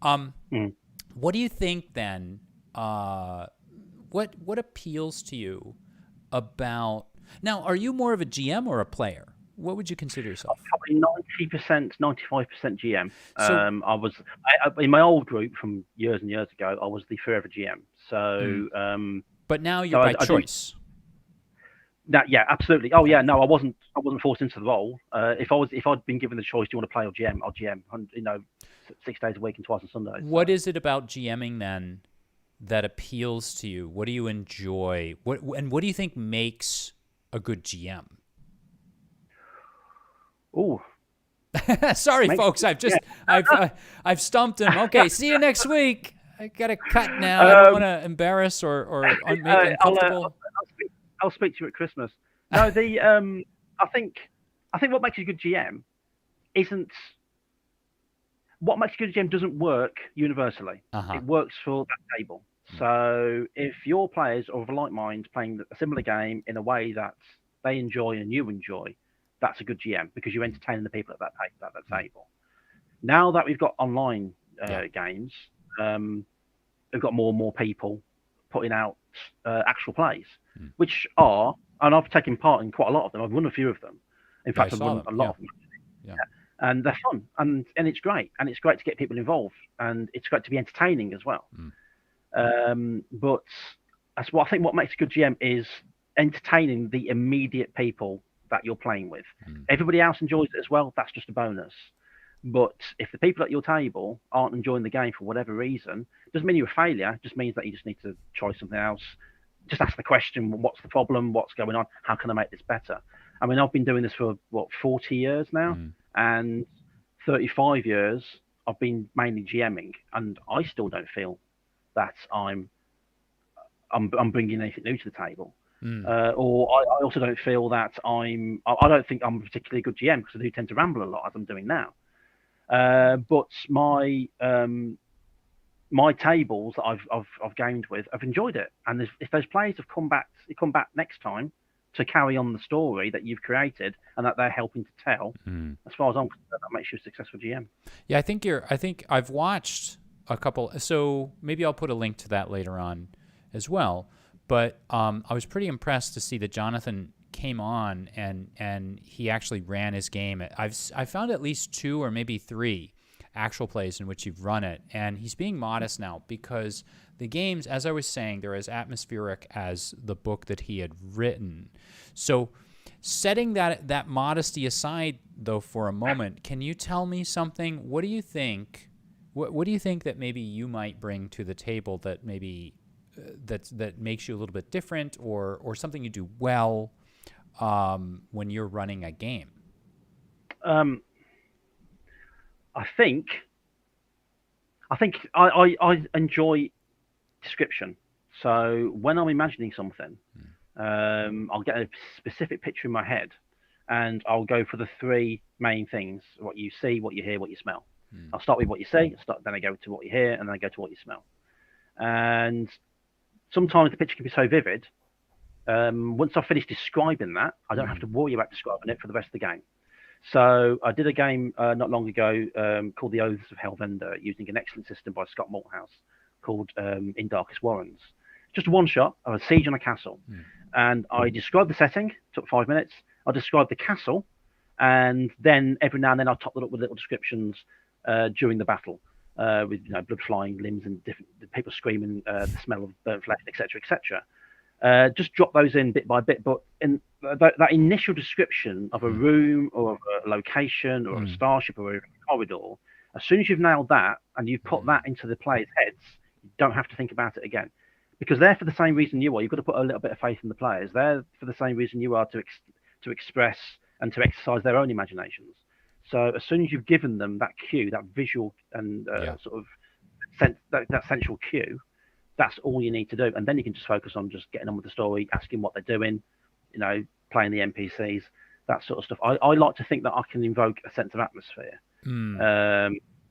What do you think then? What appeals to you about now? Are you more of a GM or a player? What would you consider yourself? Probably 90%, 95% GM. So, I was in my old group from years and years ago. I was the forever GM. So, but now you're by choice. Yeah, absolutely. Oh yeah, no, I wasn't forced into the role. If I'd been given the choice, do you want to play or GM? I'll GM. 6 days a week and twice on Sundays. What is it about GMing then that appeals to you? What do you enjoy? What do you think makes a good GM? Oh, sorry, folks. I've stumped him. Okay, see you next week. I got to cut now. I don't want to embarrass or make uncomfortable. I'll speak to you at Christmas. No, I think what makes a good GM isn't what makes a good GM doesn't work universally. It works for that table. So if your players are of a like mind playing a similar game in a way that they enjoy and you enjoy, that's a good GM because you're entertaining the people at that table. Now that we've got online games, we've got more and more people putting out actual plays, which are, and I've taken part in quite a lot of them. I've run a few of them. In fact, I've run a lot of them. Yeah. And they're fun, and it's great, and it's great to get people involved, and it's great to be entertaining as well. But that's what I think. What makes a good GM is entertaining the immediate people that you're playing with. Everybody else enjoys it as well. That's just a bonus. But if the people at your table aren't enjoying the game for whatever reason, it doesn't mean you're a failure. It just means that you just need to try something else. Just ask the question, what's the problem? What's going on? How can I make this better? I mean, I've been doing this for, 40 years now? And 35 years, I've been mainly GMing. And I still don't feel that I'm bringing anything new to the table. Or I also don't feel that I don't think I'm a particularly good GM because I do tend to ramble a lot as I'm doing now. But my tables that I've gamed with, I've enjoyed it, and if those players have come back next time to carry on the story that you've created and that they're helping to tell, as far as I'm concerned, that makes you a successful GM. Yeah, I think I've watched a couple, so maybe I'll put a link to that later on as well. But I was pretty impressed to see that Jonathan came on and he actually ran his game. I found at least 2 or maybe 3 actual plays in which you've run it, and he's being modest now because the games, as I was saying, they're as atmospheric as the book that he had written. So setting that modesty aside though for a moment, can you tell me something? What do you think that maybe you might bring to the table that maybe that makes you a little bit different, or something you do well when you're running a game? I think I enjoy description. So when I'm imagining something, I'll get a specific picture in my head, and I'll go for the 3 main things: what you see, what you hear, what you smell. I'll start with what you see, then I go to what you hear, and then I go to what you smell. And sometimes the picture can be so vivid. Once I've finished describing that, I don't have to worry about describing it for the rest of the game. So I did a game not long ago called The Oaths of Helvender, using an excellent system by Scott Malthouse called In Darkest Warrens. Just a one-shot of a siege on a castle. And I described the setting, took 5 minutes. I described the castle, and then every now and then I topped it up with little descriptions during the battle, with blood flying, limbs, and different people screaming, the smell of burnt flesh, etc., etc. Just drop those in bit by bit, but in that initial description of a room or of a location or a starship or a corridor, as soon as you've nailed that and you've put that into the players' heads, you don't have to think about it again, because they're for the same reason you are. You've got to put a little bit of faith in the players. They're for the same reason you are, to express and to exercise their own imaginations. So as soon as you've given them that cue, that visual and sort of that central cue, that's all you need to do. And then you can just focus on just getting on with the story, asking what they're doing, playing the NPCs, that sort of stuff. I like to think that I can invoke a sense of atmosphere,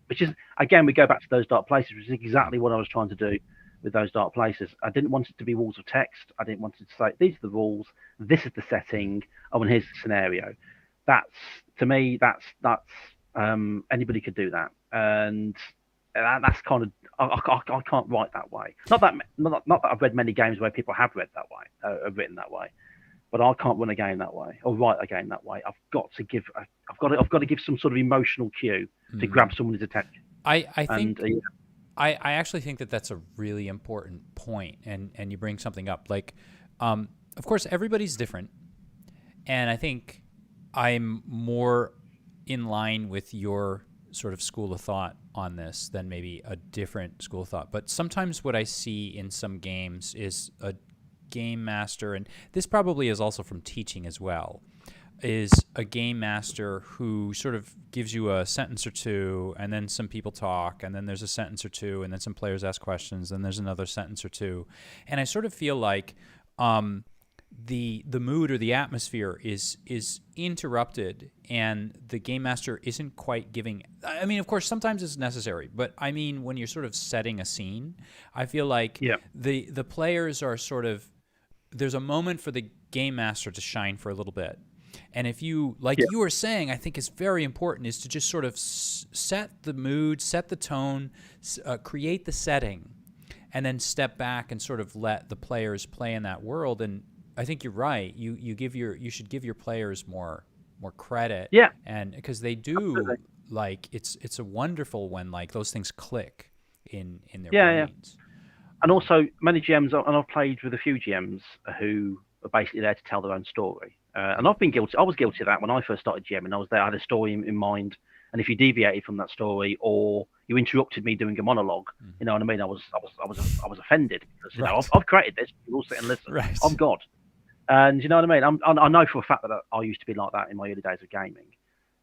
which is, again, we go back to those dark places, which is exactly what I was trying to do with those dark places. I didn't want it to be walls of text. I didn't want it to say, these are the rules, this is the setting, and here's the scenario. That's, to me, that's anybody could do that. And that's kind of, I can't write that way. Not that I've read many games where people have read that way, have written that way, but I can't run a game that way or write a game that way. I've got to give some sort of emotional cue to grab someone's attention. I think I actually think that that's a really important point, and you bring something up. Like, of course, everybody's different. And I think I'm more in line with your sort of school of thought on this than maybe a different school of thought. But sometimes what I see in some games is a game master, and this probably is also from teaching as well, is a game master who sort of gives you a sentence or two, and then some people talk, and then there's a sentence or two, and then some players ask questions, and there's another sentence or two. And I sort of feel like the mood or the atmosphere is interrupted, and the game master isn't quite giving. I mean, of course, sometimes it's necessary, but I mean, when you're sort of setting a scene, I feel like the players are sort of, there's a moment for the game master to shine for a little bit. And if you, like you were saying, I think is very important, is to just sort of set the mood, set the tone, create the setting, and then step back and sort of let the players play in that world. And I think you're right. You should give your players more credit. Yeah. And because they do, Absolutely. like, it's a wonderful when like those things click in their brains. And also many GMs, and I've played with a few GMs who are basically there to tell their own story. And I've been guilty. I was guilty of that when I first started GMing. I was there. I had a story in mind, and if you deviated from that story or you interrupted me doing a monologue, you know what I mean. I was offended because you know I've created this. You all sit and listen. Right. I'm God, and you know what I mean. I know for a fact that I used to be like that in my early days of gaming.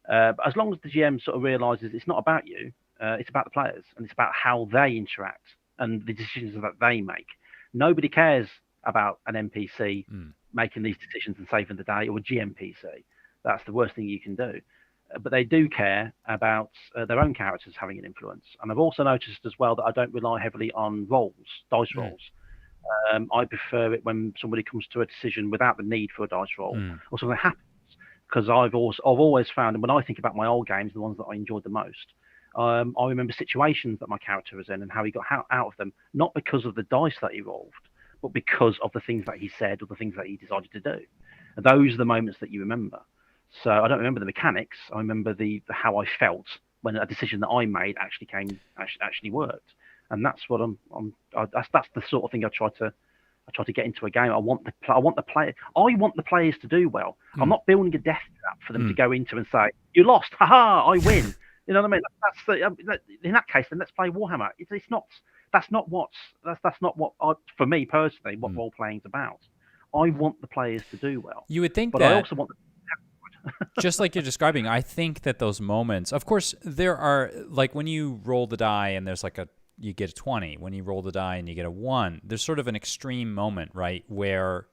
But as long as the GM sort of realizes it's not about you, it's about the players, and it's about how they interact and the decisions that they make. Nobody cares about an NPC making these decisions and saving the day, or a GMPC. That's the worst thing you can do. But they do care about their own characters having an influence. And I've also noticed as well that I don't rely heavily on rolls, dice rolls. I prefer it when somebody comes to a decision without the need for a dice roll or something happens. Because I've always found, and when I think about my old games, the ones that I enjoyed the most, I remember situations that my character was in and how he got out of them, not because of the dice that he rolled, but because of the things that he said or the things that he decided to do. And those are the moments that you remember. So I don't remember the mechanics. I remember the how I felt when a decision that I made actually worked. And that's what that's the sort of thing I try to get into a game. I want the players to do well. I'm not building a death trap for them to go into and say, "You lost, haha, I win." You know what I mean? In that case, then let's play Warhammer. That's not what for me personally, what role playing is about. I want the players to do well. You would think but that. I also want just like you're describing, I think that those moments, of course, there are, like when you roll the die and there's like you get a 20, when you roll the die and you get a 1, there's sort of an extreme moment, right, where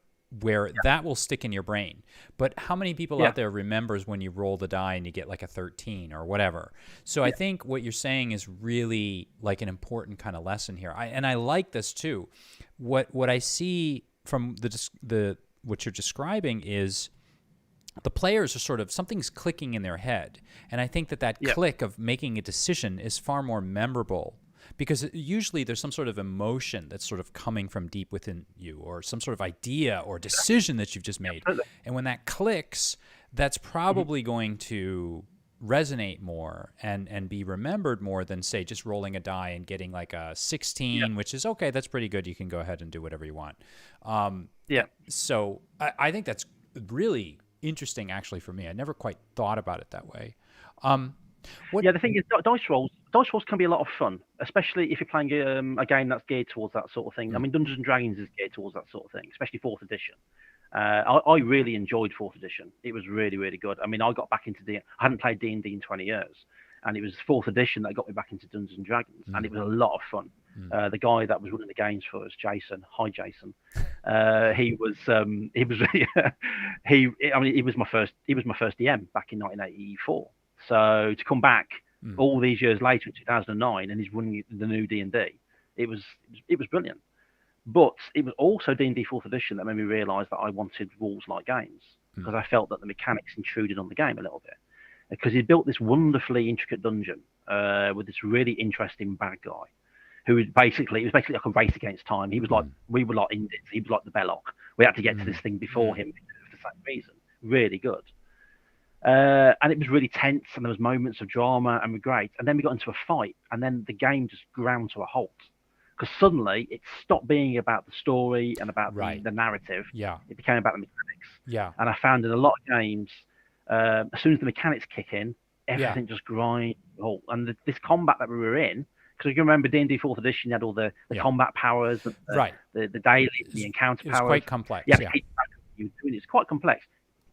that will stick in your brain. But how many people out there remembers when you roll the die and you get like a 13 or whatever? So I think what you're saying is really like an important kind of lesson here. I like this too. What I see from the what you're describing is the players are sort of, something's clicking in their head. And I think that click of making a decision is far more memorable, because usually there's some sort of emotion that's sort of coming from deep within you, or some sort of idea or decision that you've just made. And when that clicks, that's probably going to resonate more and be remembered more than, say, just rolling a die and getting like a 16, which is okay, that's pretty good. You can go ahead and do whatever you want. So I think that's really interesting, actually, for me. I never quite thought about it that way. The thing is, dice rolls can be a lot of fun, especially if you're playing a game that's geared towards that sort of thing. I mean, Dungeons and Dragons is geared towards that sort of thing, especially 4th edition. I really enjoyed 4th edition. It was really, really good. I mean, I got back into I hadn't played D&D in 20 years, and it was 4th edition that got me back into Dungeons and Dragons, and it was a lot of fun. The guy that was running the games for us, Jason. Hi, Jason. He was my first DM back in 1984. So to come back all these years later in 2009 and he's running the new D&D, it was brilliant. But it was also D&D 4th edition that made me realise that I wanted rules-like games, because I felt that the mechanics intruded on the game a little bit. Because he built this wonderfully intricate dungeon with this really interesting bad guy, who was basically like a race against time. He was like, we were like Indians. He was like the Belloc. We had to get to this thing before him for the same reason. Really good. And it was really tense, and there was moments of drama, and we're great. And then we got into a fight, and then the game just ground to a halt. because suddenly it stopped being about the story and about Right. the narrative. Yeah. It became about the mechanics. Yeah. And I found in a lot of games, as soon as the mechanics kick in, Yeah. everything just grinds. And this combat that we were in, because you can remember D&D 4th edition, you had all the combat powers, and Right. the daily, the encounter It was powers. quite complex. You had Yeah. to keep track of what you were doing. It's quite complex.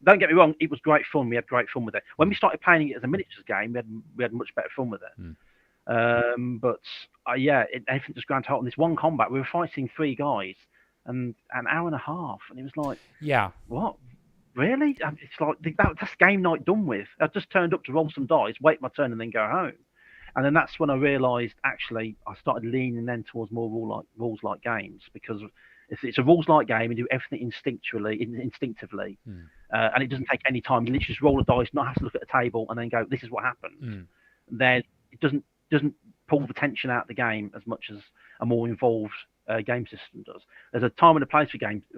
Don't get me wrong, it was great fun. We had great fun with it. When we started playing it as a miniatures game, we had much better fun with it. But everything just ground to halt. In this one combat, we were fighting 3 guys and an hour and a half, and it was like, Yeah. what? Really? And it's like that's game night done with. I just turned up to roll some dice, wait my turn, and then go home. And then that's when I realised actually I started leaning then towards more rules like games, because it's a rules like game and do everything instinctively, and it doesn't take any time. You literally just roll a dice, not have to look at the table, and then go, this is what happened. Then it doesn't pull the tension out of the game as much as a more involved game system does. There's a time and a place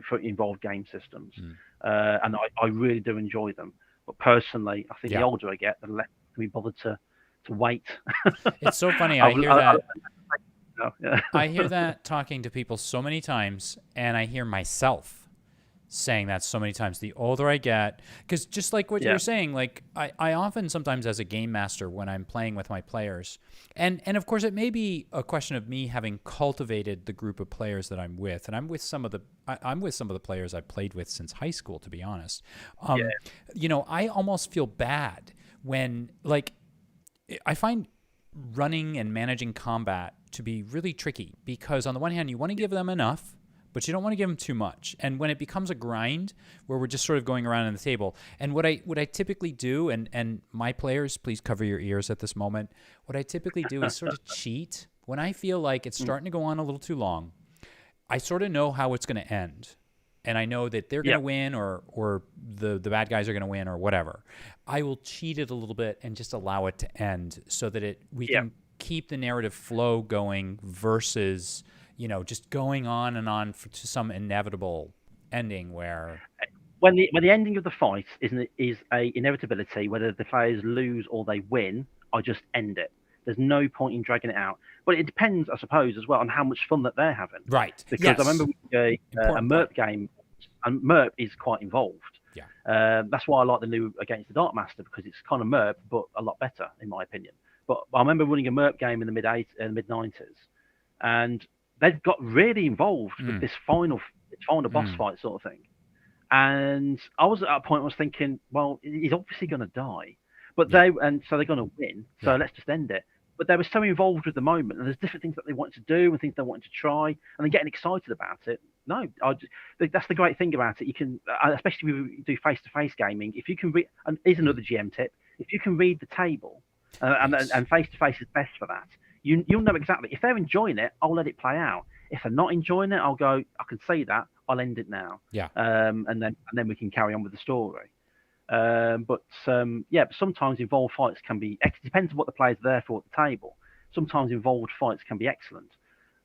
for involved game systems, and I really do enjoy them. But personally, I think the older I get, the less I can be bothered to wait. It's so funny. I hear that. I hear that talking to people so many times, and I hear myself saying that so many times. The older I get, because just like what you were saying, like I often sometimes as a game master when I'm playing with my players, and of course it may be a question of me having cultivated the group of players that I'm with, and I'm with some of the players I've played with since high school, to be honest. You know, I almost feel bad when, like, I find running and managing combat to be really tricky, because on the one hand you want to give them enough, but you don't want to give them too much. And when it becomes a grind where we're just sort of going around on the table, and what I typically do, and my players, please cover your ears at this moment, what I typically do is sort of cheat. When I feel like it's starting to go on a little too long, I sort of know how it's going to end. And I know that they're going to win, or the bad guys are going to win, or whatever. I will cheat it a little bit and just allow it to end, so that we can keep the narrative flow going versus, you know, just going on and on to some inevitable ending where when the ending of the fight is a inevitability, whether the players lose or they win, I just end it. There's no point in dragging it out. But it depends, I suppose, as well, on how much fun that they're having. Right. Because I remember a MERP game, and MERP is quite involved. Yeah. That's why I like the new Against the Dark Master, because it's kind of MERP, but a lot better, in my opinion. But I remember running a MERP game in the mid-90s, and they've got really involved with this final boss fight sort of thing. And I was at a point where I was thinking, well, he's obviously going to die. But so they're going to win, so let's just end it. But they were so involved with the moment, and there's different things that they wanted to do and things they wanted to try, and they're getting excited about it. No, that's the great thing about it. You can, especially when we do face-to-face gaming, if you can read, and here's another GM tip, if you can read the table, and face-to-face is best for that, you'll know exactly. If they're enjoying it, I'll let it play out. If they're not enjoying it, I'll go, I can see that, I'll end it now. Yeah. And then we can carry on with the story. But sometimes involved fights can be. It depends on what the players are there for at the table. Sometimes involved fights can be excellent.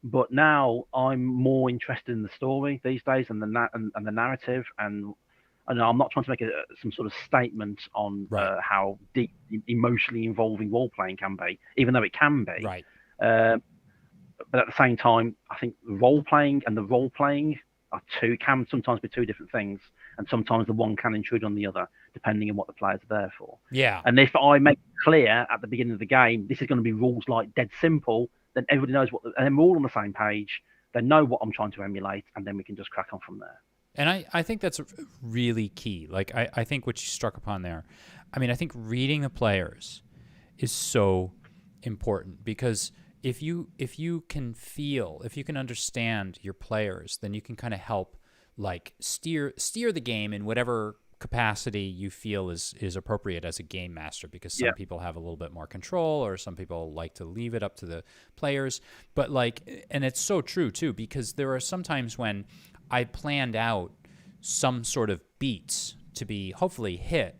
But now I'm more interested in the story these days and the narrative. And I'm not trying to make some sort of statement on how deep, emotionally involving role playing can be, even though it can be. Right. But at the same time, I think role playing and the role playing can sometimes be two different things, and sometimes the one can intrude on the other, depending on what the players are there for. Yeah. And if I make it clear at the beginning of the game, this is going to be rules like dead simple, then everybody knows and then we're all on the same page. They know what I'm trying to emulate, and then we can just crack on from there. And I think that's really key. Like, I think what you struck upon there, I mean, I think reading the players is so important, because if you can understand your players, then you can kind of help, like, steer the game in whatever capacity you feel is appropriate as a game master, because some people have a little bit more control, or some people like to leave it up to the players. But and it's so true too, because there are some times when I planned out some sort of beats to be hopefully hit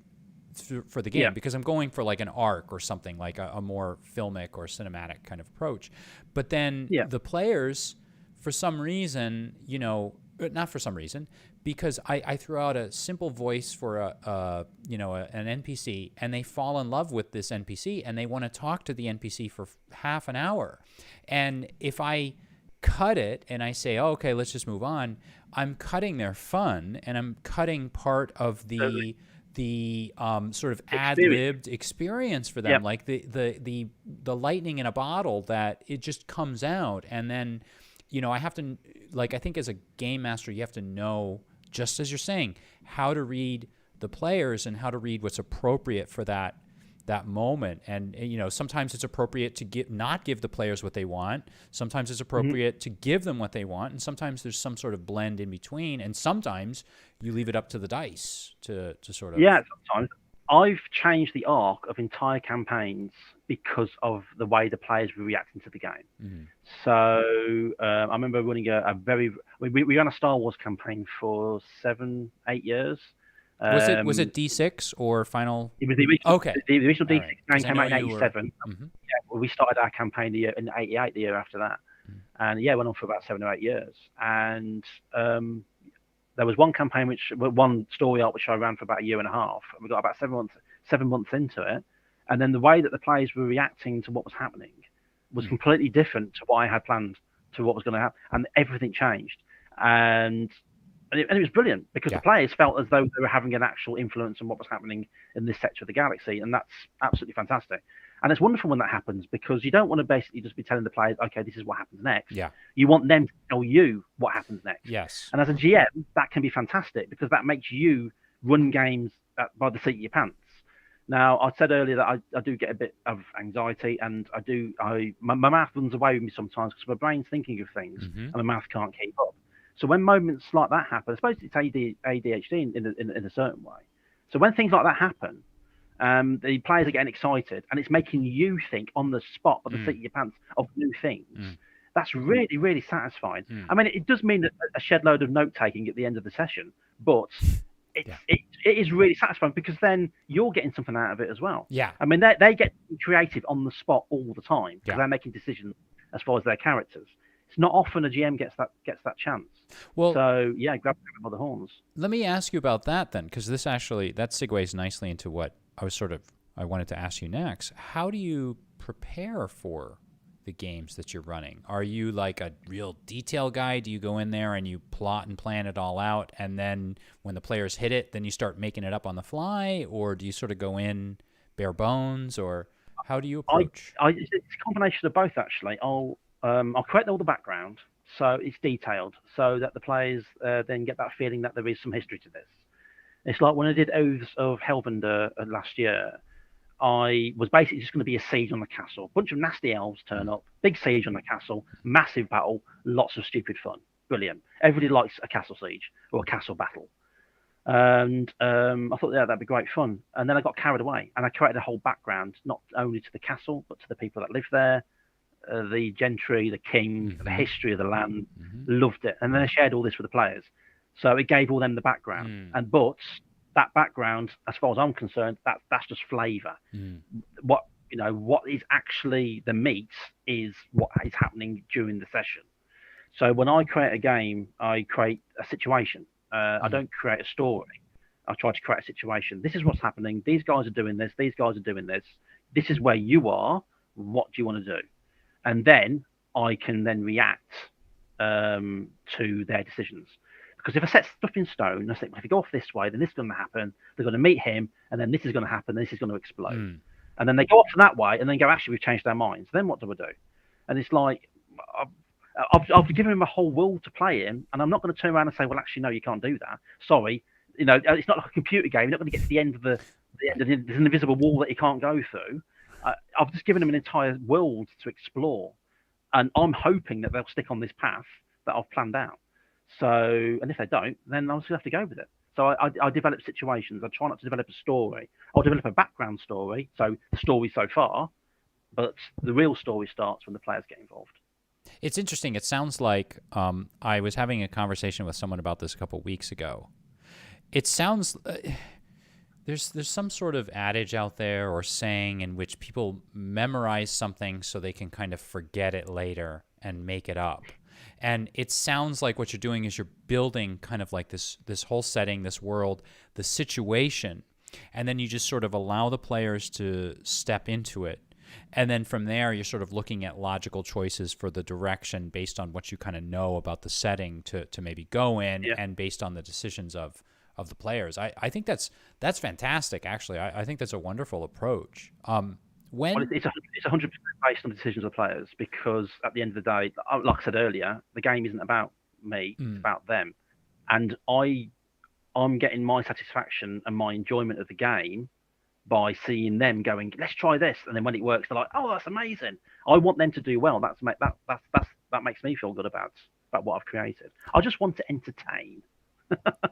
for the game, because I'm going for like an arc or something, like a more filmic or cinematic kind of approach. But then the players, for some reason, not for some reason, because I threw out a simple voice for an NPC, and they fall in love with this NPC, and they want to talk to the NPC for half an hour. And if I cut it and I say, oh, okay, let's just move on, I'm cutting their fun, and I'm cutting part of the sort of ad-libbed experience for them, Yep. like the lightning in a bottle that it just comes out, and then I have to, like, I think as a game master you have to know, just as you're saying, how to read the players and how to read what's appropriate for that moment. And sometimes it's appropriate to not give the players what they want. Sometimes it's appropriate to give them what they want, and sometimes there's some sort of blend in between. And sometimes you leave it up to the dice to sort of. Yeah, sometimes I've changed the arc of entire campaigns because of the way the players were reacting to the game. So I remember running we ran a Star Wars campaign for 7-8 years. Was it D6 or Final? It was the original. Okay. The original D6 right. campaign came out in '87. Mm-hmm. Yeah, we started our campaign in '88, the year after that, and went on for about 7 or 8 years. And there was one campaign one story arc which I ran for about 1.5 years. We got about 7 months into it, and then the way that the players were reacting to what was happening was completely different to what I had planned, to what was going to happen, and everything changed. And it was brilliant because the players felt as though they were having an actual influence on what was happening in this sector of the galaxy, and that's absolutely fantastic. And it's wonderful when that happens, because you don't want to basically just be telling the players, okay, this is what happens next. Yeah. You want them to tell you what happens next. Yes. And as a GM, that can be fantastic, because that makes you run games by the seat of your pants. Now, I said earlier that I do get a bit of anxiety, and my mouth runs away with me sometimes because my brain's thinking of things and my mouth can't keep up. So when moments like that happen, I suppose it's ADHD in a certain way. So when things like that happen, the players are getting excited, and it's making you think on the spot, by the seat of your pants, of new things. That's really, really satisfying. I mean, it does mean a shed load of note taking at the end of the session, but it is really satisfying, because then you're getting something out of it as well. Yeah. I mean, they get creative on the spot all the time, because they're making decisions as far as their characters. It's not often a GM gets that chance. Well, so grab them by the horns. Let me ask you about that then, because that segues nicely into what I wanted to ask you next. How do you prepare for the games that you're running? Are you like a real detail guy? Do you go in there and you plot and plan it all out, and then when the players hit it, then you start making it up on the fly, or do you sort of go in bare bones, or how do you approach? It's a combination of both, actually. I'll create all the background, so it's detailed, so that the players then get that feeling that there is some history to this. It's like when I did Oaths of Helvender last year, I was basically just going to be a siege on the castle. A bunch of nasty elves turn up, big siege on the castle, massive battle, lots of stupid fun. Brilliant. Everybody likes a castle siege or a castle battle. And I thought, that'd be great fun. And then I got carried away, and I created a whole background, not only to the castle, but to the people that live there, the gentry, the king, the history of the land. Loved it. And then I shared all this with the players. So it gave all them the background. But that background, as far as I'm concerned, that's just flavour. What is actually the meat is what is happening during the session. So when I create a game, I create a situation. I don't create a story. I try to create a situation. This is what's happening. These guys are doing this. These guys are doing this. This is where you are. What do you want to do? And then I can then react to their decisions. Because if I set stuff in stone, I think, if you go off this way, then this is going to happen. They're going to meet him, and then this is going to happen. This is going to explode. And then they go off that way, and then go, actually, we've changed our minds. Then what do I do? And it's like, I've given him a whole world to play in, and I'm not going to turn around and say, well, actually, no, you can't do that. Sorry. It's not like a computer game. You're not going to get to the end of there's an invisible wall that you can't go through. I've just given them an entire world to explore, and I'm hoping that they'll stick on this path that I've planned out. So, and if they don't, then I'll just have to go with it. So I develop situations. I try not to develop a story. I'll develop a background story, so the story so far, but the real story starts when the players get involved. It's interesting. It sounds like I was having a conversation with someone about this a couple weeks ago. It sounds there's some sort of adage out there or saying in which people memorize something so they can kind of forget it later and make it up. And it sounds like what you're doing is you're building kind of like this whole setting, this world, the situation, and then you just sort of allow the players to step into it And then from there, you're sort of looking at logical choices for the direction based on what you kind of know about the setting to maybe go in, Yeah. and based on the decisions of the players. I think that's fantastic, actually. I think that's a wonderful approach. Well, it's 100% based on the decisions of players, because at the end of the day, like I said earlier, the game isn't about me; it's about them, and I'm getting my satisfaction and my enjoyment of the game by seeing them going, let's try this, and then when it works, they're like, oh, that's amazing. I want them to do well. That makes me feel good about what I've created. I just want to entertain.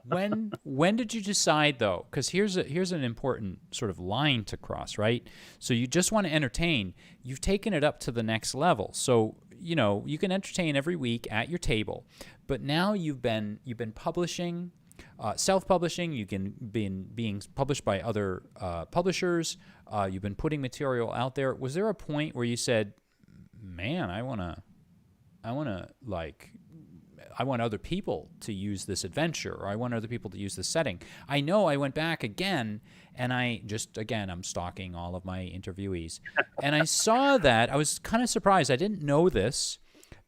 When did you decide, though? Because here's an important sort of line to cross, right? So you just want to entertain. You've taken it up to the next level. So you can entertain every week at your table, but now you've been publishing, self-publishing. You've been being published by other publishers. You've been putting material out there. Was there a point where you said, "Man, I wanna I want other people to use this adventure, or I want other people to use this setting"? I know I went back again, and I'm stalking all of my interviewees, and I saw that. I was kind of surprised. I didn't know this,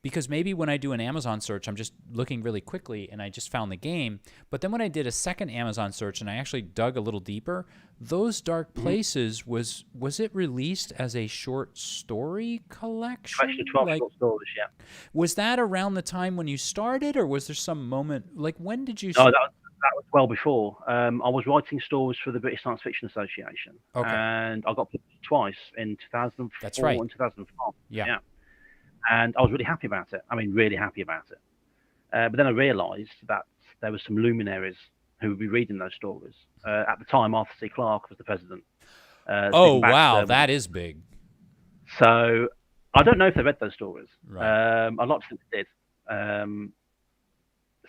because maybe when I do an Amazon search, I'm just looking really quickly, and I just found the game. But then when I did a second Amazon search, and I actually dug a little deeper, Those Dark Places, was it released as a short story collection? Collection of 12 short stories, yeah. Was that around the time when you started, or was there some moment, like, when did you... No, that was well before. I was writing stories for the British Science Fiction Association, and I got published twice in 2004 That's right. and 2005. Yeah. And I was really happy about it. I mean, really happy about it. But then I realised that there were some luminaries who would be reading those stories. At the time, Arthur C. Clarke was the president. Oh, wow, that is big. So I don't know if they read those stories. Right. I'd like to think they did.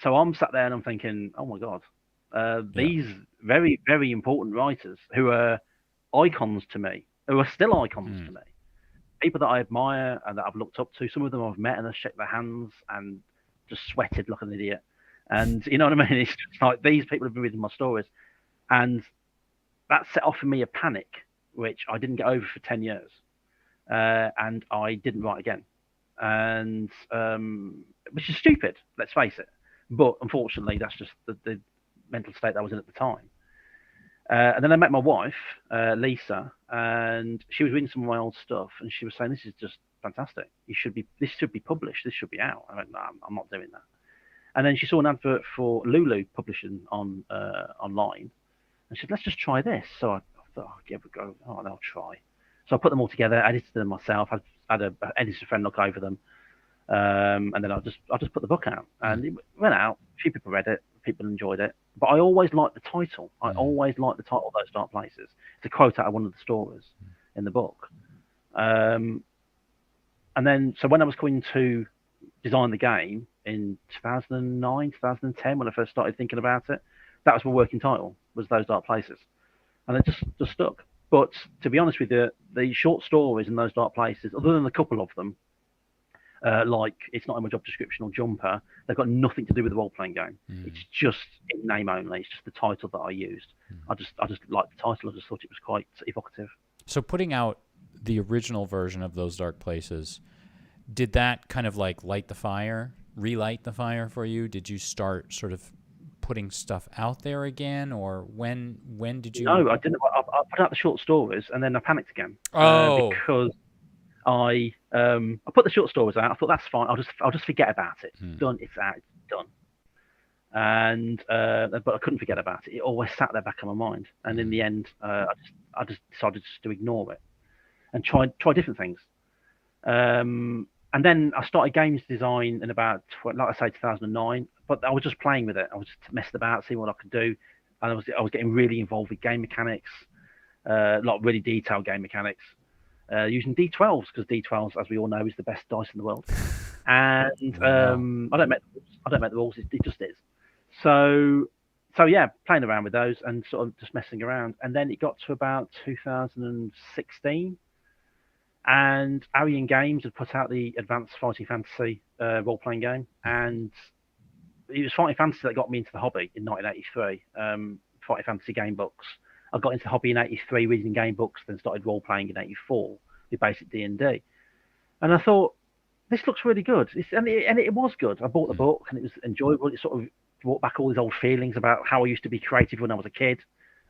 So I'm sat there and I'm thinking, oh my God, these very, very important writers who are icons to me, who are still icons to me, people that I admire and that I've looked up to. Some of them I've met and I've shook their hands and just sweated like an idiot. And you know what I mean? It's just like, these people have been reading my stories. And that set off in me a panic, which I didn't get over for 10 years. And I didn't write again. And which is stupid, let's face it. But unfortunately, that's just the mental state that I was in at the time. And then I met my wife, Lisa, and she was reading some of my old stuff, and she was saying, "This is just fantastic. This should be published. This should be out." I went, "No, I'm not doing that." And then she saw an advert for Lulu publishing online, and she said, "Let's just try this." So I thought, "I'll give it a go. Oh, I'll try." So I put them all together, edited them myself. I had an editor friend look over them, and then I just put the book out, and it went out. A few people read it. People enjoyed it, but I always liked the title. I always liked the title, Those Dark Places. It's a quote out of one of the stories in the book. And then, so when I was going to design the game in 2009, 2010, when I first started thinking about it, that was my working title, was Those Dark Places. And it just stuck. But to be honest with you, the short stories in Those Dark Places, other than a couple of them, like It's Not in My Job Description or Jumper, they've got nothing to do with the role-playing game. It's just in name only. It's just the title that I used. I just liked the title. I just thought it was quite evocative. So putting out the original version of Those Dark Places, did that kind of like relight the fire for you? Did you start sort of putting stuff out there again, or when did you? No, I didn't. I put out the short stories and then I panicked again. Because I put the short stories out. I thought, that's fine. I'll just forget about it. It's done. It's out. It's done. And but I couldn't forget about it. It always sat there back in my mind. And in the end, I just decided just to ignore it and try different things. And then I started games design in about, like I say, 2009. But I was just playing with it. I was just messing about, seeing what I could do. And I was getting really involved with game mechanics, like really detailed game mechanics. Using D12s, because D12s, as we all know, is the best dice in the world. And I don't make the rules. It just is. So yeah, playing around with those and sort of just messing around. And then it got to about 2016, and Arian Games had put out the Advanced Fighting Fantasy role-playing game, and it was Fighting Fantasy that got me into the hobby in 1983. Fighting Fantasy game books. I got into the hobby in 83, reading game books, then started role-playing in 84 your basic D&D. And I thought, this looks really good. And it was good. I bought the book and it was enjoyable. It sort of brought back all these old feelings about how I used to be creative when I was a kid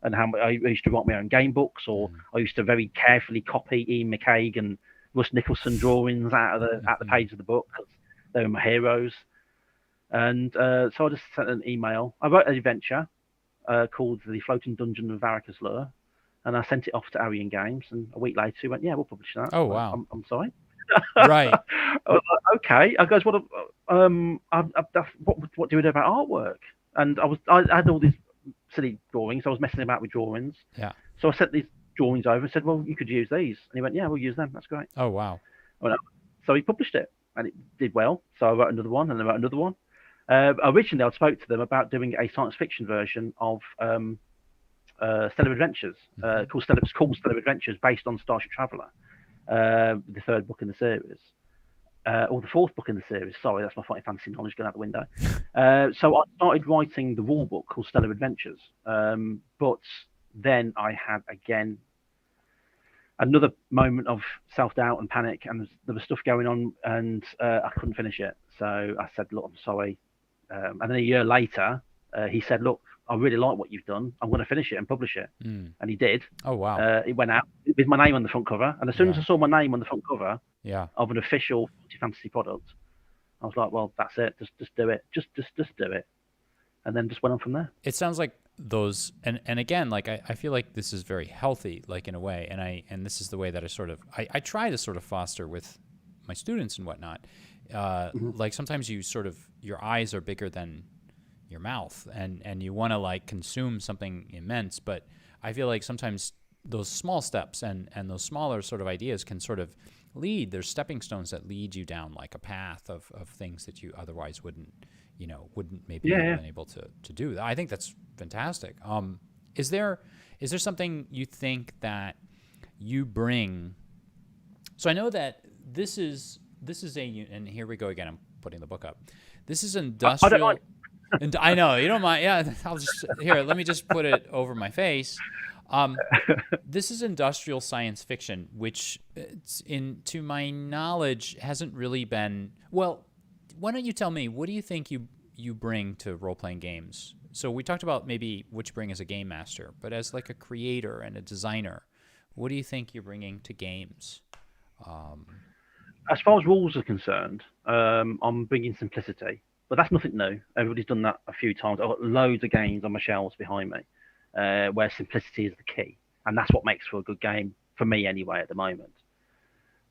and how I used to write my own game books, or I used to very carefully copy Ian McCaig and Russ Nicholson drawings out the page of the book because they were my heroes. And so I just sent an email. I wrote an adventure called The Floating Dungeon of Varric's Lure, and I sent it off to Arian Games. And a week later, he went, "Yeah, we'll publish that." Oh, wow. I'm sorry. Right. I was like, okay. I goes, "What? What do we do about artwork?" And I had all these silly drawings. I was messing about with drawings. Yeah. So I sent these drawings over and said, "Well, you could use these." And he went, "Yeah, we'll use them. That's great." Oh, wow. So he published it, and it did well. So I wrote another one, and I wrote another one. Originally, I spoke to them about doing a science fiction version of Stellar Adventures, called Stellar Adventures, based on Starship Traveller, the third book in the series, or the fourth book in the series. Sorry, that's my Final Fantasy knowledge going out the window. So I started writing the rule book called Stellar Adventures, but then I had again another moment of self-doubt and panic, and there was stuff going on, and I couldn't finish it. So I said, "Look, I'm sorry." And then a year later, he said, "Look, I really like what you've done. I'm going to finish it and publish it." And he did. Oh, wow. It went out with my name on the front cover. And as soon as I saw my name on the front cover of an official fantasy product, I was like, "Well, that's it. Just do it. Just do it." And then just went on from there. It sounds like those, and again, like I feel like this is very healthy, like in a way, and this is the way that I try to sort of foster with my students and whatnot. Like sometimes your eyes are bigger than your mouth, and you want to like consume something immense, but I feel like sometimes those small steps and those smaller sort of ideas can sort of there's stepping stones that lead you down like a path of things that you otherwise wouldn't maybe have been able to do. I think that's fantastic. Is there something you think that you bring? So I know that this is and here we go again. I'm putting the book up. This is industrial. And I know you don't mind. Yeah, I'll just let me just put it over my face. This is industrial science fiction, which, to my knowledge, hasn't really been well. Why don't you tell me, what do you think you bring to role-playing games? So we talked about maybe what you bring as a game master, but as like a creator and a designer, what do you think you're bringing to games? As far as rules are concerned, I'm bringing simplicity, but that's nothing new. Everybody's done that a few times. I've got loads of games on my shelves behind me where simplicity is the key, and that's what makes for a good game for me anyway at the moment.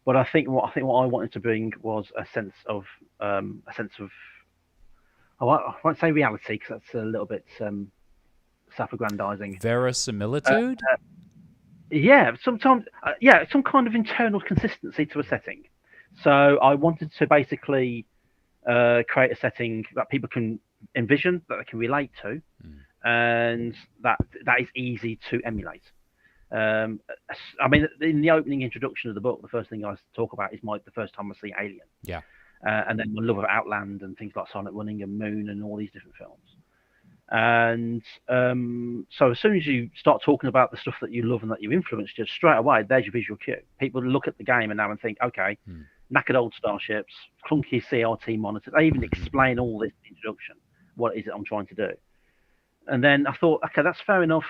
But I think what I wanted to bring was a sense of I won't say reality because that's a little bit self-aggrandizing. Verisimilitude. Sometimes some kind of internal consistency to a setting. So I wanted to basically create a setting that people can envision, that they can relate to, and that is easy to emulate. I mean, in the opening introduction of the book, the first thing I talk about is the first time I see Alien. Yeah. And then my love of Outland and things like Sonic Running and Moon and all these different films. And so as soon as you start talking about the stuff that you love and that you influence, just straight away, there's your visual cue. People look at the game and now and think, okay, knackered old starships, clunky CRT monitors. I even explain all this in the introduction. What is it I'm trying to do? And then I thought, okay, that's fair enough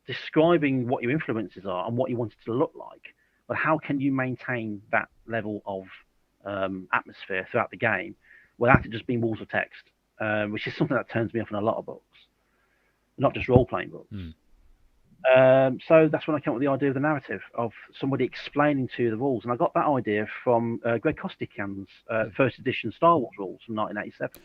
describing what your influences are and what you want it to look like. But how can you maintain that level of atmosphere throughout the game without it just being walls of text, which is something that turns me off in a lot of books, not just role-playing books. So that's when I came up with the idea of the narrative, of somebody explaining to you the rules. And I got that idea from Greg Kostikian's first edition Star Wars rules from 1987.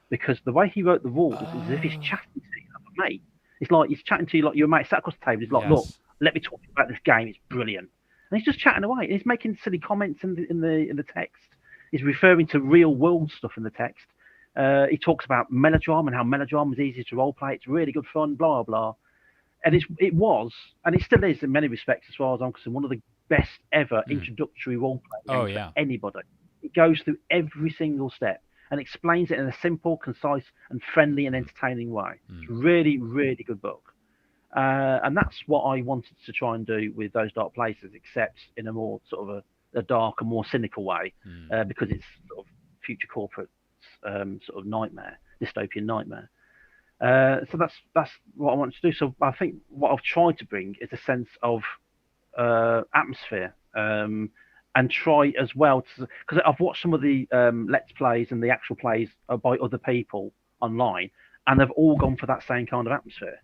Because the way he wrote the rules is as if he's chatting to you like a mate. It's like he's chatting to you like your mate sat across the table. He's like, look, let me talk to you about this game. It's brilliant. And he's just chatting away. And he's making silly comments in the text. He's referring to real world stuff in the text. He talks about melodrama and how melodrama is easy to role play. It's really good fun, blah, blah. And it was, and it still is in many respects, as far as I'm concerned, one of the best ever introductory role playing games for anybody. It goes through every single step and explains it in a simple, concise, and friendly and entertaining way. It's really, really good book. And that's what I wanted to try and do with Those Dark Places, except in a more sort of a dark and more cynical way, because it's sort of future corporate sort of nightmare, dystopian nightmare. So that's what I want to do. So I think what I've tried to bring is a sense of atmosphere, and try as well to, because I've watched some of the let's plays and the actual plays by other people online, and they've all gone for that same kind of atmosphere,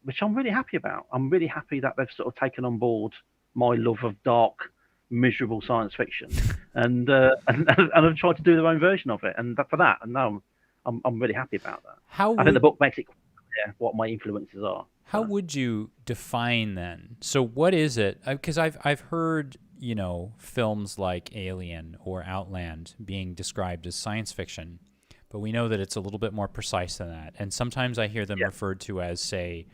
which I'm really happy about. I'm really happy that they've sort of taken on board my love of dark, miserable science fiction, and have tried to do their own version of it. And for that, and now I'm really happy about that. I think the book makes it clear what my influences are. How would you define then? So what is it? Because I've heard, you know, films like Alien or Outland being described as science fiction, but we know that it's a little bit more precise than that. And sometimes I hear them referred to as, say,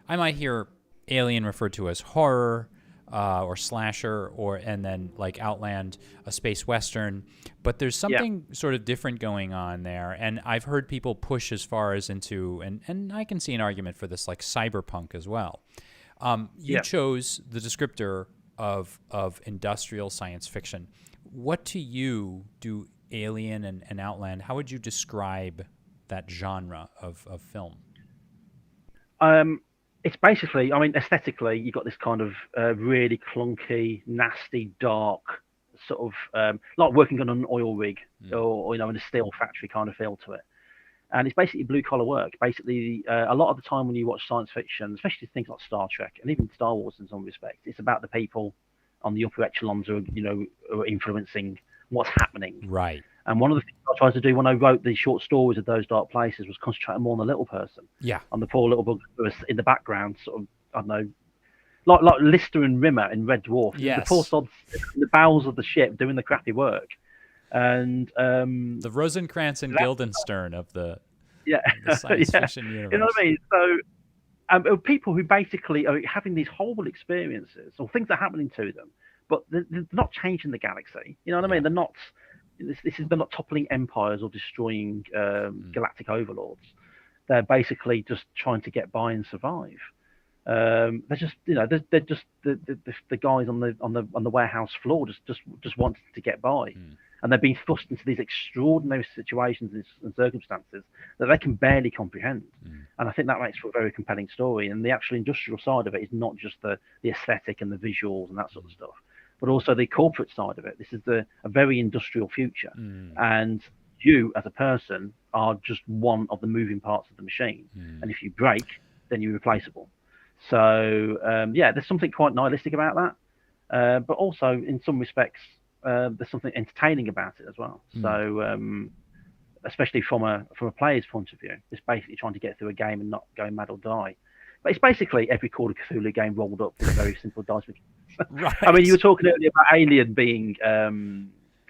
I might hear Alien referred to as horror, or slasher, and then like Outland, a space western. But there's something sort of different going on there. And I've heard people push as far as into, and I can see an argument for this, like cyberpunk as well. You chose the descriptor of industrial science fiction. What to you do Alien and Outland, how would you describe that genre of film? It's basically, I mean, aesthetically, you've got this kind of really clunky, nasty, dark, sort of like working on an oil rig or you know, in a steel factory kind of feel to it. And it's basically blue collar work. Basically, a lot of the time when you watch science fiction, especially things like Star Trek and even Star Wars in some respects, it's about the people on the upper echelons who are influencing what's happening. Right. And one of the things I tried to do when I wrote the short stories of Those Dark Places was concentrate more on the little person. Yeah. On the poor little bug who was in the background, sort of, I don't know, like Lister and Rimmer in Red Dwarf. Yes. The poor sods in the bowels of the ship doing the crappy work. And the Rosencrantz and Guildenstern of the science fiction universe. You know what I mean? So people who basically are having these horrible experiences or things are happening to them, but they're not changing the galaxy. You know what I mean? They're not. They're not toppling empires or destroying galactic overlords. They're basically just trying to get by and survive. They're just, they're just the guys on the warehouse floor just wanting to get by, and they're being thrust into these extraordinary situations and circumstances that they can barely comprehend. And I think that makes for a very compelling story. And the actual industrial side of it is not just the aesthetic and the visuals and that sort of stuff, but also the corporate side of it. This is a very industrial future. And you, as a person, are just one of the moving parts of the machine. And if you break, then you're replaceable. So, there's something quite nihilistic about that. But also, in some respects, there's something entertaining about it as well. So, especially from a player's point of view, it's basically trying to get through a game and not go mad or die. But it's basically every Call of Cthulhu game rolled up with a very simple dice mechanic. Right. I mean, you were talking earlier about Alien being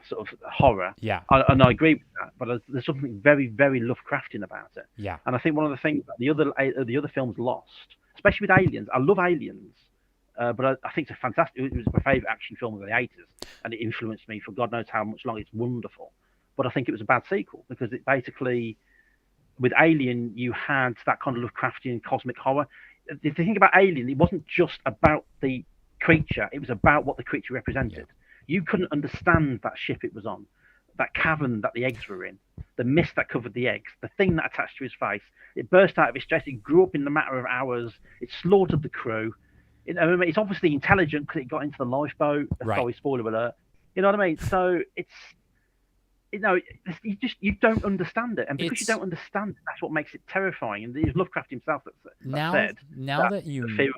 sort of horror. Yeah. And I agree with that. But there's something very, very Lovecraftian about it. Yeah. And I think one of the things that the other films lost, especially with Aliens, I love Aliens, but I think it's a fantastic. It was my favourite action film of the 80s, and it influenced me for God knows how much longer. It's wonderful. But I think it was a bad sequel because it basically, with Alien, you had that kind of Lovecraftian cosmic horror. If you think about Alien, it wasn't just about the creature, it was about what the creature represented. You couldn't understand that ship it was on, that cavern that the eggs were in, the mist that covered the eggs, the thing that attached to his face. It burst out of its chest, it grew up in the matter of hours, it slaughtered the crew. It's obviously intelligent because it got into the lifeboat. Right. Sorry, spoiler alert. You know what I mean? So it's, you don't understand it, and because you don't understand it, that's what makes it terrifying. And it was Lovecraft himself that said that the fear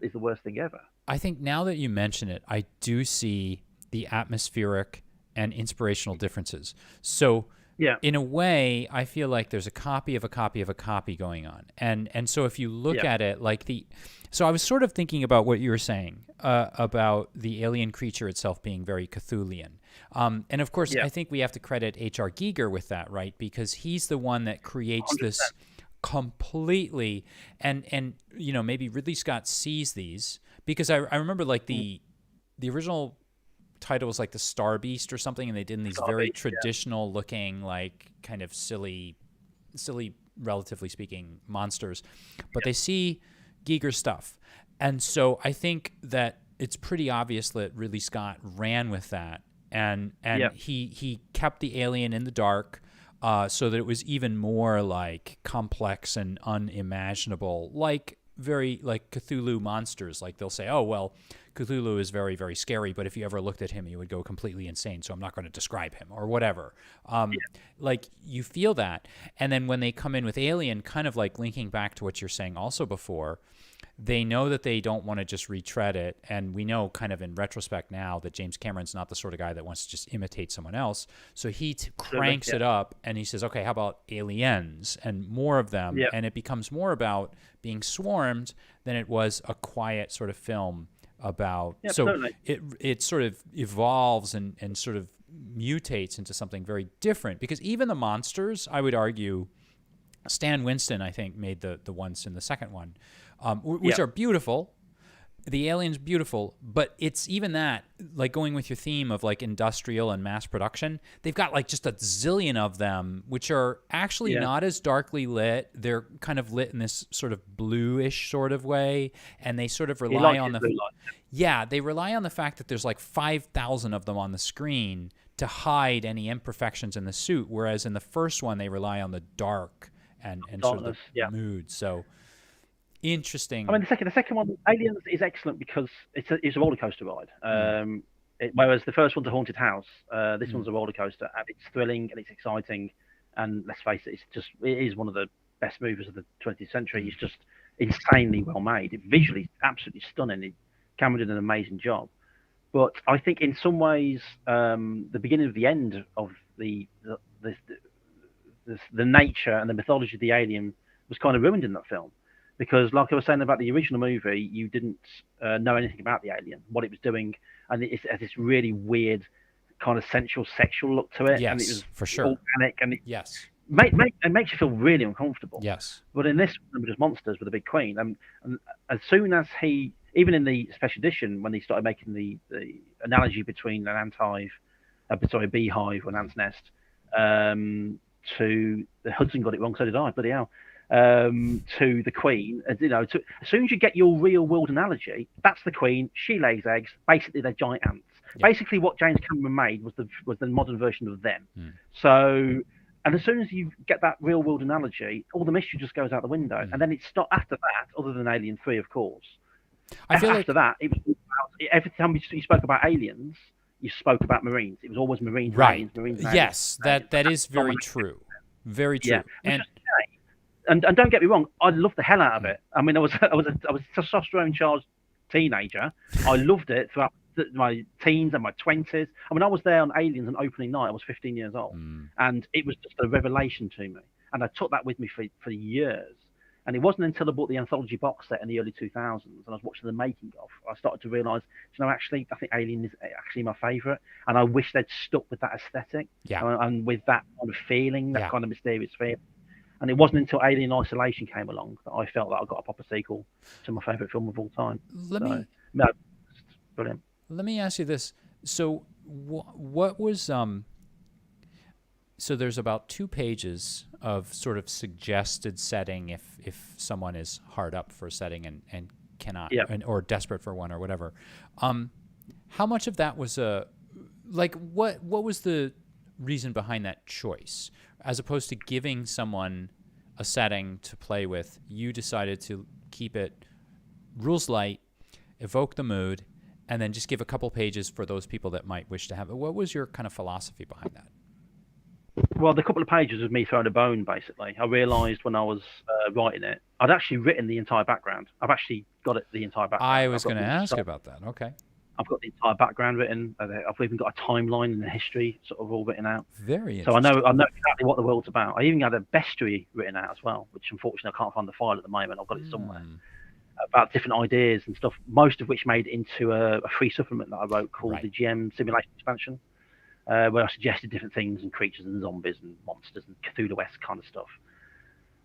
is the worst thing ever. I think now that you mention it, I do see the atmospheric and inspirational differences. So in a way, I feel like there's a copy of a copy of a copy going on. And so if you look at it like so I was sort of thinking about what you were saying about the alien creature itself being very Cthulian. And of course, I think we have to credit H.R. Giger with that, right? Because he's the one that creates 100%. This completely, and maybe Ridley Scott sees these, because I remember like the original title was like the Star Beast or something, and they did in these very traditional looking, like kind of silly relatively speaking, monsters, but they see Giger's stuff. And so I think that it's pretty obvious that Ridley Scott ran with that, and he kept the alien in the dark, so that it was even more like complex and unimaginable, like very like Cthulhu monsters. Like they'll say, oh, well, Cthulhu is very, very scary, but if you ever looked at him, you would go completely insane, so I'm not going to describe him or whatever. Like you feel that. And then when they come in with Alien, kind of like linking back to what you're saying also before, they know that they don't want to just retread it. And we know kind of in retrospect now that James Cameron's not the sort of guy that wants to just imitate someone else. So he cranks it up and he says, okay, how about aliens and more of them? Yep. And it becomes more about being swarmed than it was a quiet sort of film about. So totally. it sort of evolves and sort of mutates into something very different, because even the monsters, I would argue, Stan Winston, I think, made the ones in the second one, which are beautiful. The alien's beautiful, but it's even that, like going with your theme of like industrial and mass production, they've got like just a zillion of them, which are actually not as darkly lit. They're kind of lit in this sort of bluish sort of way, and they sort of rely on the they rely on the fact that there's like 5,000 of them on the screen to hide any imperfections in the suit, whereas in the first one they rely on the dark and sort of the mood. So interesting. I mean, the second one, Aliens, is excellent because it's a roller coaster ride. Whereas the first one's a haunted house, this one's a roller coaster, and it's thrilling and it's exciting. And let's face it, it is one of the best movies of the 20th century. It's just insanely well made. It visually absolutely stunning. Cameron did an amazing job. But I think in some ways, the beginning of the end of the nature and the mythology of the alien was kind of ruined in that film. Because, like I was saying about the original movie, you didn't know anything about the alien, what it was doing, and it has this really weird kind of sensual, sexual look to it. Yes, and it was for sure. Organic, and it makes you feel really uncomfortable. Yes. But in this, it was just monsters with a big queen, and as soon as even in the special edition, when they started making the analogy between an beehive or an ant's nest, to the Hudson got it wrong, so did I, bloody hell. To the queen, as soon as you get your real world analogy, that's the queen. She lays eggs. Basically, they're giant ants. Yeah. Basically, what James Cameron made was the modern version of them. So, and as soon as you get that real world analogy, all the mystery just goes out the window. And then it's not after that, other than Alien 3, of course. I feel after that, it was every time you spoke about aliens, you spoke about Marines. It was always Marines, right? Aliens, Marines, yes, aliens. That is very true. Very true. Yeah. And don't get me wrong, I loved the hell out of it. I mean, I was a testosterone charged teenager. I loved it throughout my teens and my 20s. I mean, I was there on Aliens on opening night. I was 15 years old, and it was just a revelation to me. And I took that with me for years. And it wasn't until I bought the anthology box set in the early 2000s and I was watching the making of, I started to realise, actually, I think Alien is actually my favourite. And I wish they'd stuck with that aesthetic and with that kind of feeling, that kind of mysterious feeling. And it wasn't until Alien Isolation came along that I felt that I got a proper sequel to my favourite film of all time. Brilliant. Let me ask you this. So what was... So there's about 2 pages of sort of suggested setting if someone is hard up for a setting and cannot, or desperate for one or whatever. How much of that was what was the reason behind that choice? As opposed to giving someone a setting to play with, you decided to keep it rules light, evoke the mood, and then just give a couple pages for those people that might wish to have it. What was your kind of philosophy behind that? Well, the couple of pages was me throwing a bone, basically. I realised when I was writing it, I'd actually written the entire background. I've actually got the entire background. I was going to ask about that. Okay. I've got the entire background written. I've even got a timeline and the history sort of all written out. Very interesting. So I know exactly what the world's about. I even had a bestiary written out as well, which unfortunately I can't find the file at the moment. I've got it somewhere. About different ideas and stuff, most of which made it into a free supplement that I wrote called the GM Simulation Expansion, where I suggested different things and creatures and zombies and monsters and Cthulhu-esque kind of stuff.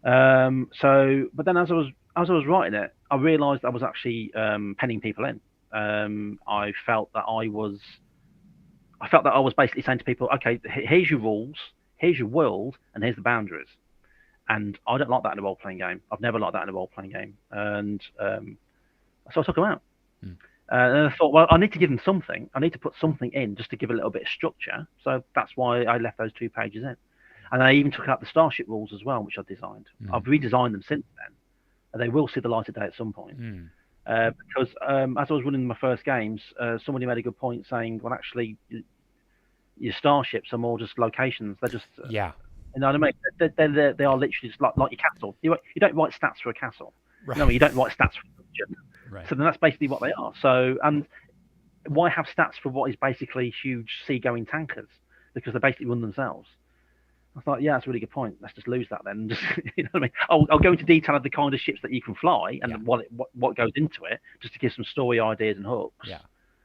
But then as I was writing it, I realised I was actually penning people in. I felt that I was basically saying to people, okay, here's your rules, here's your world, and here's the boundaries. and I don't like that in a role-playing game. I've never liked that in a role-playing game, and so I took them out. And I thought, well, I need to give them something. I need to put something in just to give a little bit of structure. So that's why I left those 2 pages in. And I even took out the Starship rules as well, which I've designed. I've redesigned them since then, and they will see the light of day at some point. Because as I was running my first games, somebody made a good point saying, well, actually, your starships are more just locations. They're just, you know what I mean? They are literally just like your castle. You don't write stats for a castle. Right. No, you don't write stats for a dungeon. Right. So then that's basically what they are. So, and why have stats for what is basically huge seagoing tankers? Because they basically run themselves. I thought, yeah, that's a really good point. Let's just lose that then. Just, you know what I mean? I'll go into detail of the kind of ships that you can fly and what goes into it, just to give some story ideas and hooks. Yeah.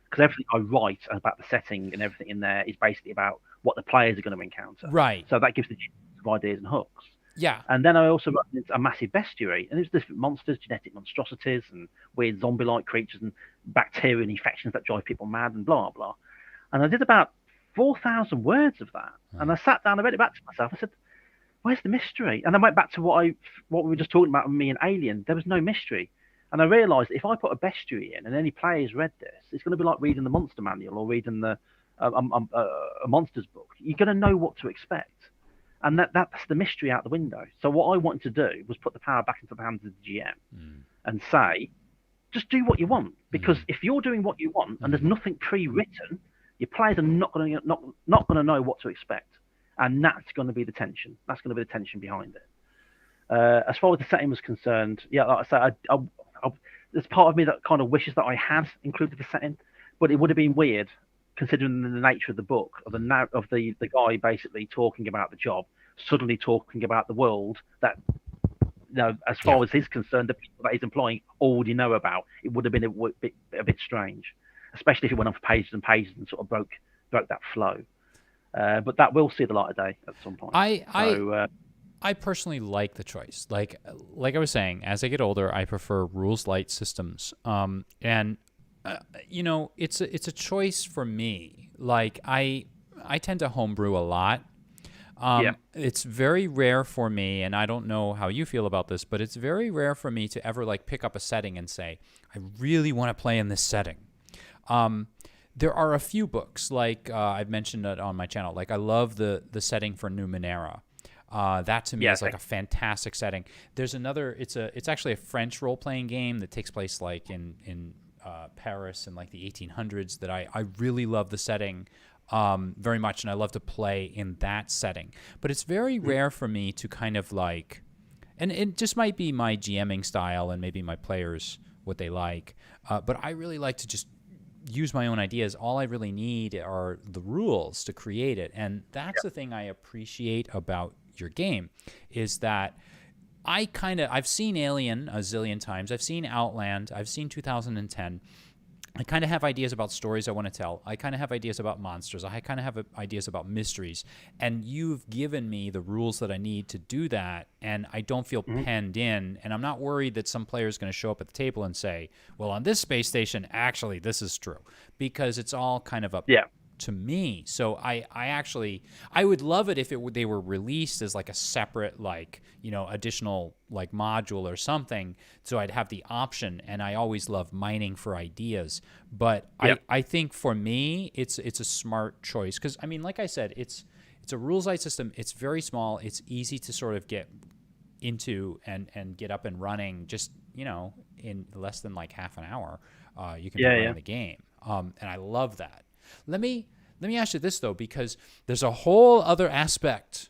Because everything I write about the setting and everything in there is basically about what the players are going to encounter. Right. So that gives the ideas and hooks. Yeah. And then I also wrote a massive bestiary, and there's different monsters, genetic monstrosities, and weird zombie-like creatures, and bacteria and infections that drive people mad, and blah blah. And I did about 4,000 words of that, and I sat down and read it back to myself. I said, "Where's the mystery?" And I went back to what we were just talking about with me and Alien. There was no mystery, and I realised if I put a bestiary in, and any players read this, it's going to be like reading the monster manual or reading a monsters book. You're going to know what to expect. And that's the mystery out the window. So what I wanted to do was put the power back into the hands of the GM and say, just do what you want. Because if you're doing what you want and there's nothing pre-written, your players are not going to know what to expect. And that's going to be the tension. That's going to be the tension behind it. As far as the setting was concerned, yeah, like I say, there's part of me that kind of wishes that I had included the setting, but it would have been weird, considering the nature of the book, of the guy basically talking about the job, suddenly talking about the world that, you know, as far as he's concerned, the people that he's employing already know about. It would have been a bit strange, especially if it went on for pages and pages and sort of broke that flow. But that will see the light of day at some point. I personally like the choice. Like I was saying, as I get older, I prefer rules light systems. And you know, it's a choice for me. Like I tend to homebrew a lot. It's very rare for me, and I don't know how you feel about this, but it's very rare for me to ever like pick up a setting and say, I really want to play in this setting. There are a few books, like I've mentioned it on my channel. Like I love the setting for Numenera. That to me is like a fantastic setting. There's another. It's actually a French role-playing game that takes place like in Paris in like the 1800s. That I really love the setting very much, and I love to play in that setting. But it's very rare for me to kind of like, and it just might be my GMing style and maybe my players what they like. But I really like to just use my own ideas. All I really need are the rules to create it, and that's the thing I appreciate about your game is that I've seen Alien a zillion times. I've seen Outland. I've seen 2010. I kind of have ideas about stories I want to tell. I kind of have ideas about monsters. I kind of have ideas about mysteries. And you've given me the rules that I need to do that, and I don't feel penned in. And I'm not worried that some player is going to show up at the table and say, well, on this space station, actually, this is true. Because it's all kind of up to me. So I would love it if they were released as like a separate, like, you know, additional like module or something, so I'd have the option. And I always love mining for ideas, but I think for me it's a smart choice, because I mean, like I said, it's a rules light system. It's very small. It's easy to sort of get into and get up and running, just, you know, in less than like half an hour. You can be running the game, and I love that. Let me ask you this though, because there's a whole other aspect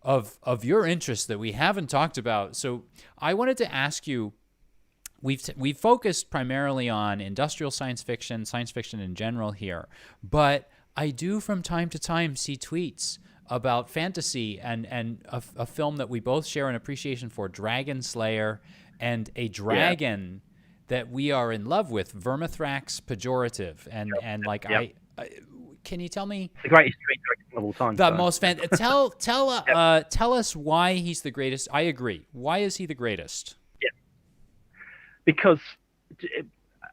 of your interest that we haven't talked about. So I wanted to ask you, we've focused primarily on industrial science fiction in general here, but I do from time to time see tweets about fantasy and a film that we both share an appreciation for, Dragon Slayer, and a dragon that we are in love with, Vermithrax Pejorative, and like can you tell me the greatest dragon of all time? The most tell us why he's the greatest. I agree. Why is he the greatest? Yeah, because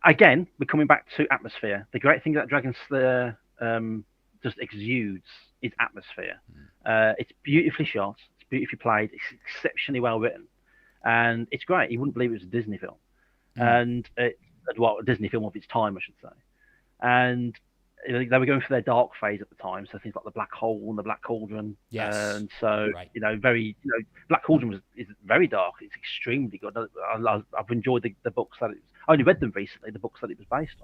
again, we're coming back to atmosphere. The great thing that Dragon Slayer just exudes is atmosphere. It's beautifully shot. It's beautifully played. It's exceptionally well written, and it's great. You wouldn't believe it was a Disney film, and well, a Disney film of its time, I should say. And they were going through their dark phase at the time, so things like the Black Hole and the Black Cauldron. Yes. And so, Right. Black Cauldron is very dark. It's extremely good. I've enjoyed the books that I only read them recently, the books that it was based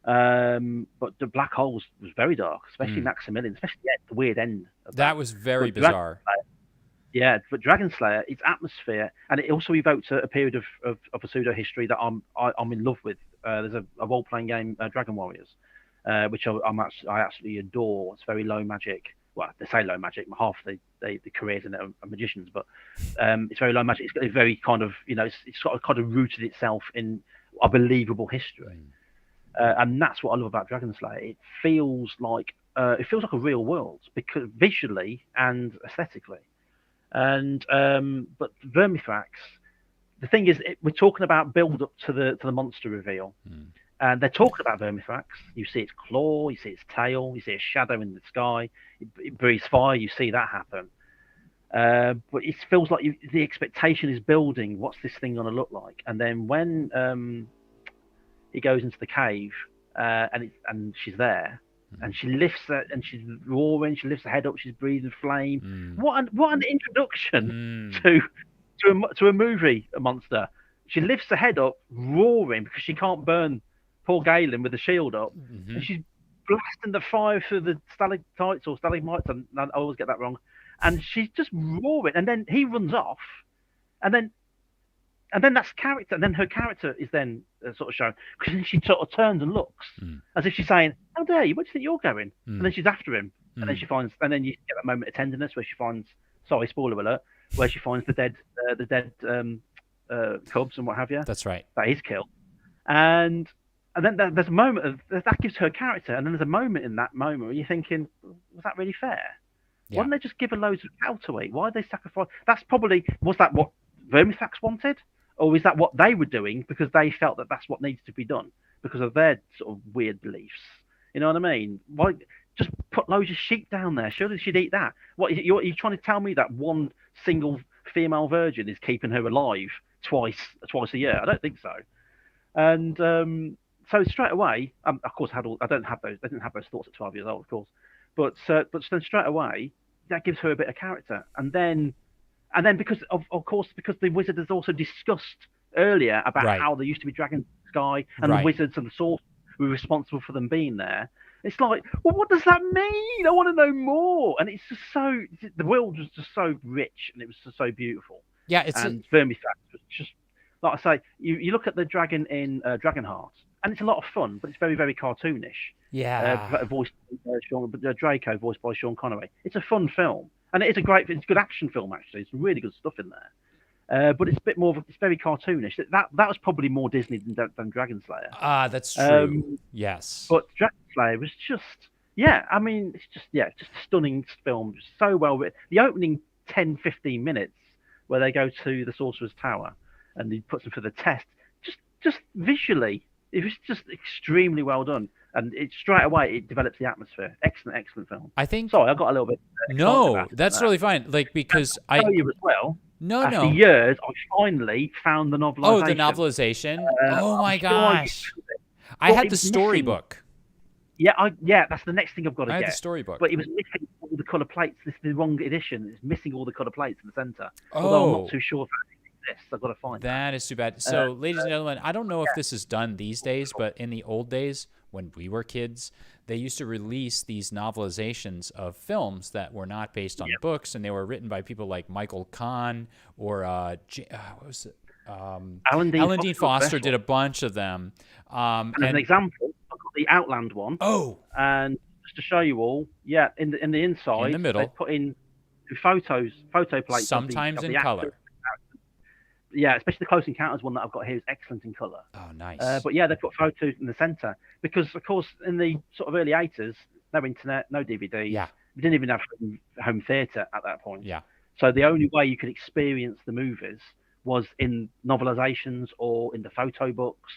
on. But the Black Hole was very dark, especially Maximilian, especially the weird end. That was very bizarre. Yeah, but Dragon Slayer, its atmosphere, and it also evokes a period of a pseudo history that I'm in love with. There's a role-playing game, Dragon Warriors, which I absolutely adore. It's very low magic. Well, they say low magic. Half the careers in it are magicians, but it's very low magic. It's got a very kind of it's got kind of rooted itself in a believable history, and that's what I love about Dragon Slayer. It feels like a real world, because visually and aesthetically. And but Vermithrax, the thing is, we're talking about build up to the monster reveal, and they're talking about Vermithrax. You see its claw, you see its tail, you see a shadow in the sky. It breathes fire. You see that happen, but it feels like the expectation is building. What's this thing going to look like? And then when he goes into the cave, and she's there. And she lifts it, and she's roaring. She lifts her head up. She's breathing flame. What an introduction to a movie, a monster. She lifts her head up, roaring, because she can't burn poor Galen with the shield up, and she's blasting the fire through the stalactites or stalagmites. I always get that wrong. And she's just roaring, and then he runs off, and then that's character. And then her character is then sort of shown, because she sort of turns and looks as if she's saying, "How dare you? Where do you think you're going?" And then she's after him, and then she finds, and then you get that moment of tenderness where she finds, sorry, spoiler alert, where she finds the dead cubs and what have you. That's right. That is killed, and then there's a moment of that gives her character, and then there's a moment in that moment where you're thinking, was that really fair? Yeah. Why didn't they just give her loads of cow to eat? Why did they sacrifice? Was that what Vermithrax wanted? Or is that what they were doing because they felt that that's what needs to be done because of their sort of weird beliefs? You know what I mean? Why just put loads of sheep down there? Surely she'd eat that. What are you trying to tell me that one single female virgin is keeping her alive twice a year? I don't think so. And so straight away, of course, I didn't have those thoughts at 12 years old, of course. But then straight away, that gives her a bit of character, and then because of course, because the wizard has also discussed earlier about how there used to be dragons in the sky, and the wizards and the sorcerers were responsible for them being there. It's like, well, what does that mean? I want to know more. And it's just the world was just so rich, and it was just so beautiful. Yeah, Vermithrax was just, like I say, you look at the dragon in Dragonheart, and it's a lot of fun, but it's very, very cartoonish. Yeah. Voiced by Draco, voiced by Sean Connery. It's a fun film. And it's a good action film, actually. It's really good stuff in there. But it's a bit more it's very cartoonish. That was probably more Disney than Dragon Slayer. That's true. Yes. But Dragon Slayer was just just a stunning film. So well written. The opening 10-15 minutes where they go to the Sorcerer's Tower and he puts them for the test, just visually, it was just extremely well done. And straight away it develops the atmosphere. Excellent film. I think. Sorry, I got a little bit. No, that's really fine. Like, because I tell you as well. After years, I finally found the novelization. Oh, the novelization! Oh my gosh! I had the storybook. Yeah, that's the next thing I've got to get. I had the storybook, but it was missing all the color plates. This is the wrong edition. It's missing all the color plates in the center. Oh. Although I'm not too sure if that exists. I've got to find that. Is too bad. So, ladies and gentlemen, I don't know if this is done these days, but in the old days, when we were kids, they used to release these novelizations of films that were not based on books, and they were written by people like Michael Kahn or what was it? Alan Dean Foster did a bunch of them. And as an example, I've got the Outland one. Oh, and just to show you all, in the inside, in the middle, they put in photo plates, sometimes in color. Yeah, especially the Close Encounters one that I've got here is excellent in colour. Oh, nice. But yeah, they put photos in the centre because, of course, in the sort of early 80s, no internet, no DVD. Yeah. We didn't even have home theatre at that point. Yeah. So the only way you could experience the movies was in novelizations or in the photo books.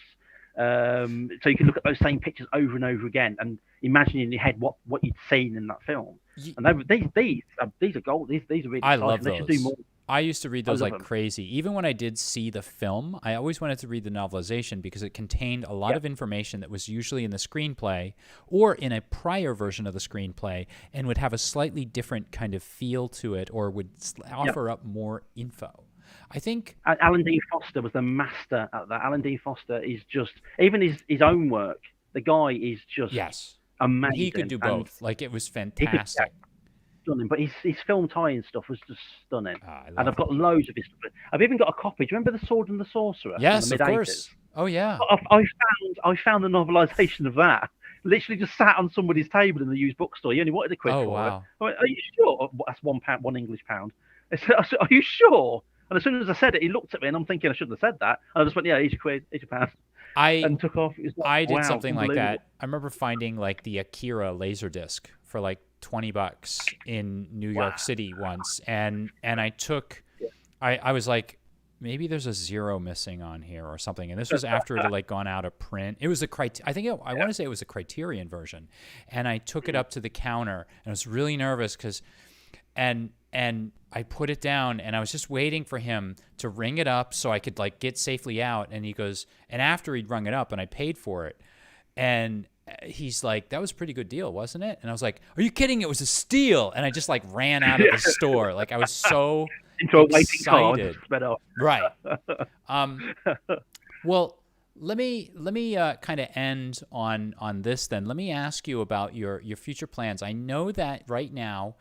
So you can look at those same pictures over and over again and imagine in your head what you'd seen in that film. And these are gold. These are really I exciting. love They should do those. more. I used to read I those love like them. crazy. Even when I did see the film, I always wanted to read the novelization because it contained a lot of information that was usually in the screenplay or in a prior version of the screenplay and would have a slightly different kind of feel to it or would offer up more info. I think Alan D. Foster was the master at that. Alan D. Foster is just, even his own work, the guy is just amazing. He could do both. Like, it was He could, fantastic. stunning, but his film tie-in stuff was just stunning. And I've got loads of his stuff. I've even got a copy. Do you remember The Sword and the Sorcerer? Yes, from the of mid-80s? course. Oh, yeah. I found the novelization of that. Literally just sat on somebody's table in the used bookstore. He only wanted a quid for wow. it. I went, are you sure? That's £1, £1 English pound. I said, are you sure? And as soon as I said it, he looked at me, and I'm thinking I shouldn't have said that. And I just went, yeah, here's your quid, here's your pound. And took off. It was like, I did wow, something like that. I remember finding like the Akira Laserdisc for like $20 in New York City once, and I took, I was like, maybe there's a zero missing on here or something, and this was after it had like gone out of print. It was I want to say it was a Criterion version, and I took it up to the counter, and I was really nervous because, and I put it down, and I was just waiting for him to ring it up so I could like get safely out, and he goes, and after he'd rung it up and I paid for it, and he's like, that was a pretty good deal, wasn't it? And I was like, are you kidding? It was a steal. And I just like ran out of the store. Like, I was so excited. Right. Well, let me kind of end on this then. Let me ask you about your future plans. I know that right now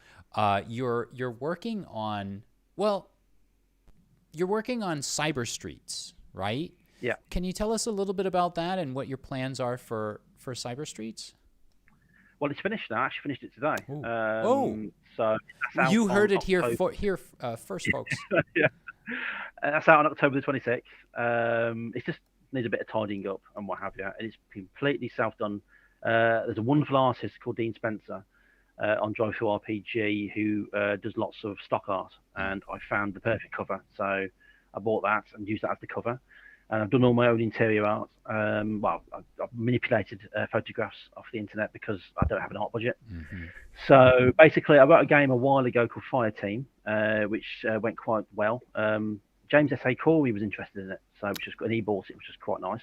you're working on, Cyber Streets, right? Yeah. Can you tell us a little bit about that and what your plans are for Cyber Streets? Well, it's finished now. I actually finished it today. So you heard it here first, folks. Yeah, that's out on October the 26th. It just needs a bit of tidying up and what have you. It's completely self-done. There's a wonderful artist called Dean Spencer on Drive-Thru RPG who does lots of stock art, and I found the perfect cover, so I bought that and used that as the cover. And I've done all my own interior art. I've manipulated photographs off the internet because I don't have an art budget. Mm-hmm. So basically, I wrote a game a while ago called Fire Team, which went quite well. James S.A. Corey was interested in it, and he bought it, which was quite nice.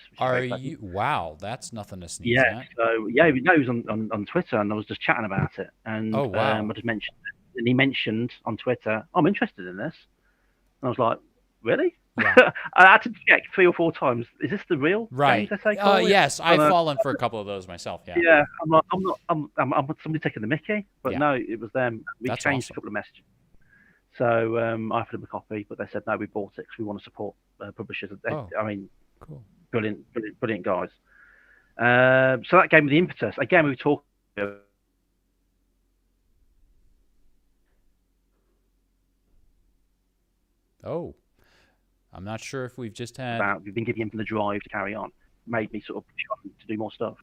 Wow, that's nothing to sneeze at. So yeah, he was on Twitter, and I was just chatting about it, and I just mentioned it, and he mentioned on Twitter, I'm interested in this, and I was like, really? Yeah. I had to check 3 or 4 times. Is this the real James S.A. Corey? Yes, I've fallen for a couple of those myself. Yeah. Yeah, I'm somebody taking the mickey, but no, it was them. We exchanged a couple of messages. So I offered them a copy, but they said no, we bought it because we want to support publishers. I mean, cool, brilliant guys. So that gave me the impetus. Again, we were talking. I'm not sure if we've just had. We've been giving him the drive to carry on. Made me sort of push on to do more stuff.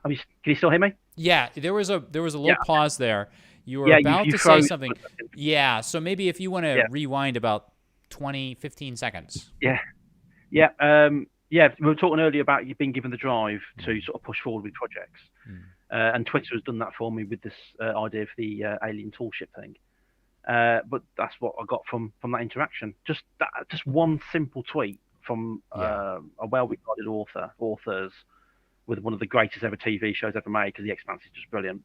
Can you still hear me? Yeah, there was a little pause there. You were about to say something. Yeah, so maybe if you want to rewind about 15 seconds. Yeah. We were talking earlier about you being given the drive to sort of push forward with projects. And Twitter has done that for me with this idea for the alien toolship thing. But that's what I got from that interaction. Just one simple tweet from a well-regarded authors with one of the greatest ever TV shows ever made, because The Expanse is just brilliant.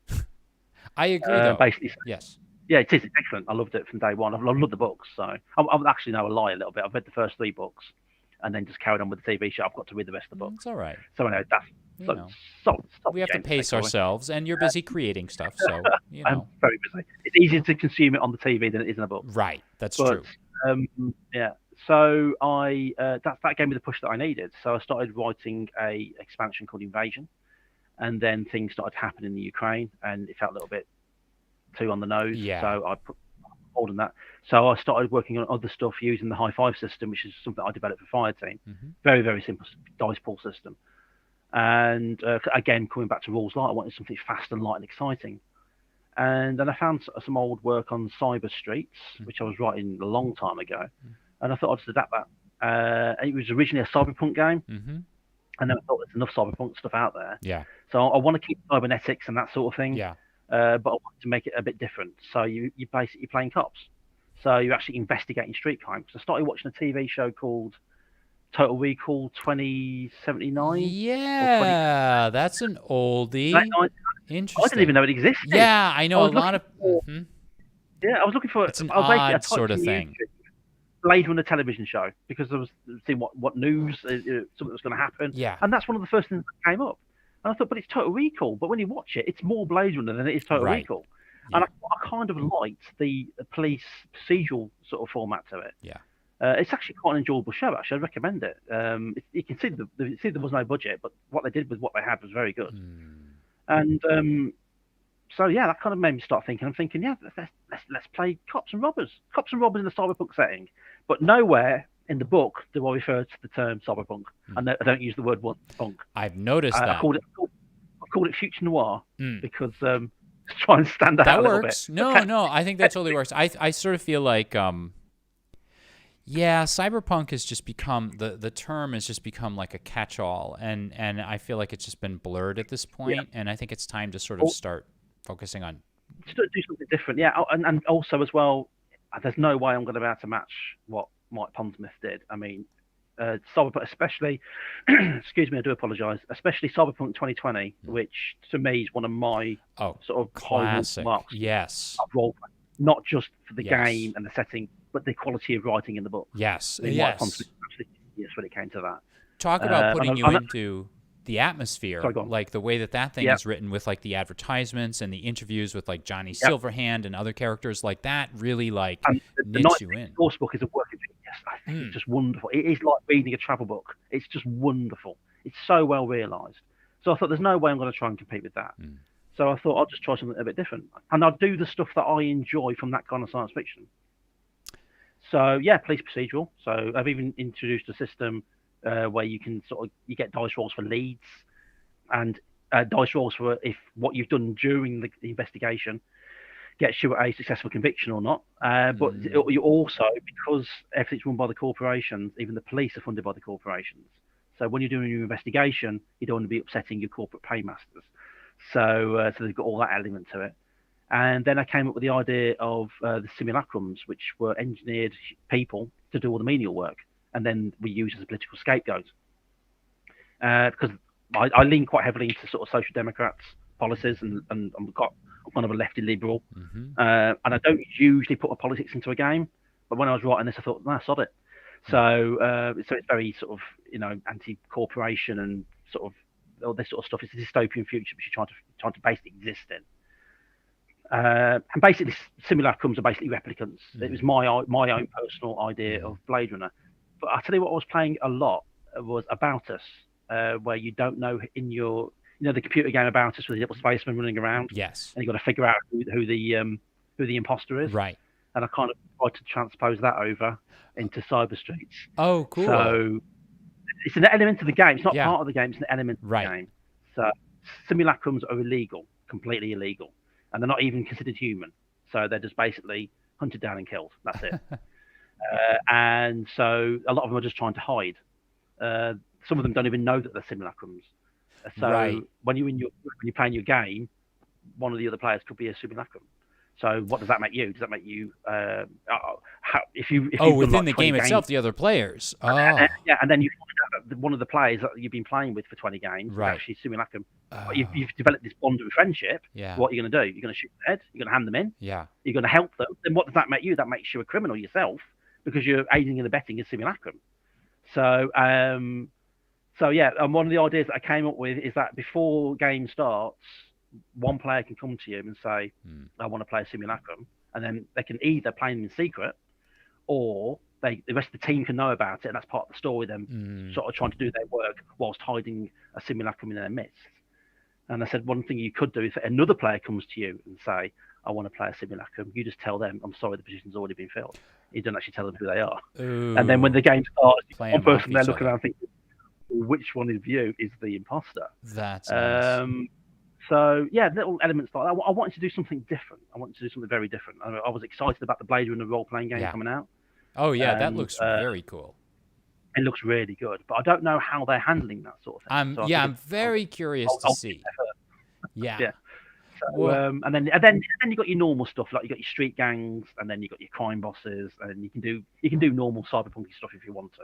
I agree, though. Basically, yes. Yeah, it is. It's excellent. I loved it from day one. I loved the books. So I'm actually now a lie a little bit. I've read the first 3 books and then just carried on with the TV show. I've got to read the rest of the books. It's all right. So anyway, we have to pace ourselves, and you're busy creating stuff, so I'm very busy. It's easier to consume it on the TV than it is in a book. Right, that's true. So that gave me the push that I needed. So I started writing a expansion called Invasion, and then things started happening in the Ukraine, and it felt a little bit too on the nose. Yeah. So I put hold on that. So I started working on other stuff using the High Five system, which is something I developed for Fire Team. Mm-hmm. Very, very simple dice pool system. And again, coming back to Rules Light, I wanted something fast and light and exciting. And then I found some old work on Cyber Streets, which I was writing a long time ago. And I thought I'd just adapt that. It was originally a cyberpunk game. and then I thought there's enough cyberpunk stuff out there. Yeah. So I want to keep cybernetics and that sort of thing. Yeah. But I want to make it a bit different. So you basically playing cops. So you're actually investigating street crime. So I started watching a TV show called Total Recall 2079. Yeah, that's an oldie. Interesting. I didn't even know it existed. Yeah, I know a lot of. Yeah, I was looking for. It's an I was odd sort of thing. Blade Runner television show, because I was seeing what news something was going to happen. Yeah. And that's one of the first things that came up. And I thought, but it's Total Recall. But when you watch it, it's more Blade Runner than it is Total Recall. Yeah. And I kind of liked the police procedural sort of format to it. Yeah. It's actually quite an enjoyable show. Actually, I'd recommend it. You can see there was no budget, but what they did with what they had was very good. And so yeah, that kind of made me start thinking. I'm thinking, yeah, let's play cops and robbers in a cyberpunk setting. But nowhere in the book do I refer to the term cyberpunk. I don't use the word punk. I've noticed that. I called it future noir because to try and stand out that a little works. bit. No, I think that totally works. I sort of feel like yeah, cyberpunk has just become the term has just become like a catch-all, and I feel like it's just been blurred at this point, and I think it's time to sort of start focusing on do something different. Yeah, and also as well, there's no way I'm going to be able to match what Mike Pondsmith did. I mean, Cyberpunk, especially, excuse me, I do apologise, especially Cyberpunk 2020, which to me is one of my sort of classic marks. Yes. Of role play. Not just for the game and the setting, but the quality of writing in the book. Yes. I mean, Mike Pondsmith was absolutely genius when it came to that. Talk about putting you into the atmosphere, like the way that thing is written with like the advertisements and the interviews with like Johnny Silverhand and other characters like that really like knits you in. The Source book is a work of genius. I think it's just wonderful. It is like reading a travel book. It's just wonderful. It's so well realised. So I thought there's no way I'm going to try and compete with that. So I thought I'll just try something a bit different. And I'll do the stuff that I enjoy from that kind of science fiction. So yeah, police procedural. So I've even introduced a system where you can you get dice rolls for leads and dice rolls for if what you've done during the investigation gets you a successful conviction or not. But you also, because everything's run by the corporations, even the police are funded by the corporations. So when you're doing your investigation, you don't want to be upsetting your corporate paymasters. So they've got all that element to it. And then I came up with the idea of the simulacrums, which were engineered people to do all the menial work. And then we use as a political scapegoat. Because I lean quite heavily into sort of social democrats policies, and I'm kind of a lefty liberal. And I don't usually put my politics into a game, but when I was writing this, I thought, nah, sod it. So it's very sort of, anti-corporation and sort of all this sort of stuff. It's a dystopian future, which you're trying to basically exist in. And basically, simulacrums are basically replicants. It was my own personal idea of Blade Runner. But I tell you what, I was playing a lot was About Us, where you don't know in your, the computer game About Us with the little spaceman running around. Yes. And you've got to figure out who the imposter is. Right. And I kind of tried to transpose that over into Cyber Streets. Oh, cool. So it's an element of the game. It's not part of the game. It's an element of the game. So simulacrums are illegal, completely illegal. And they're not even considered human. So they're just basically hunted down and killed. That's it. And so a lot of them are just trying to hide. Some of them don't even know that they're simulacrums. So when you're playing your game, one of the other players could be a simulacrum. So what does that make you? Does that make you if within the game itself, the other players? Yeah, and then you find out that one of the players that you've been playing with for 20 games is actually simulacrum. You've developed this bond of friendship. Yeah. What are you going to do? You're going to shoot their head. You're going to hand them in. Yeah. You're going to help them. Then what does that make you? That makes you a criminal yourself because you're aiding and abetting a simulacrum. So yeah, and one of the ideas that I came up with is that before game starts, one player can come to you and say, I want to play a simulacrum, and then they can either play them in secret, or the rest of the team can know about it, and that's part of the story, them sort of trying to do their work whilst hiding a simulacrum in their midst. And I said, one thing you could do is if another player comes to you and say, I want to play a simulacrum, you just tell them, I'm sorry, the position's already been filled. You don't actually tell them who they are. Ooh. And then when the game starts, one person there looking around thinking, which one of you is the imposter? That's nice. So yeah, little elements like that. I wanted to do something different. I wanted to do something very different. I was excited about the Blade Runner role-playing game coming out. Oh yeah, that looks very cool. It looks really good, but I don't know how they're handling that sort of thing. So I'm very curious to see. Yeah. Yeah. So, Well, and then you got your normal stuff, like you got your street gangs, and then you got your crime bosses, and you can do normal cyberpunky stuff if you want to.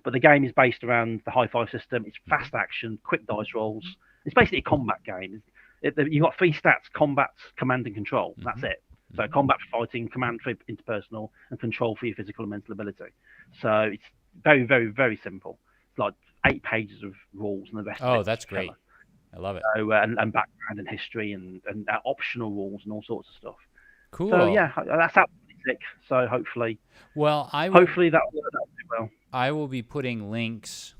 But the game is based around the high-five system. It's fast action, quick dice rolls. It's basically a combat game. You've got 3 stats: combat, command, and control. That's it. So combat for fighting, command for interpersonal, and control for your physical and mental ability. So it's very, very, very simple. It's like 8 pages of rules, and the rest. Oh, that's great. I love it. So, and background and history and optional rules and all sorts of stuff. Cool. So yeah, that's absolutely sick. So hopefully, hopefully that'll do well. I will be putting links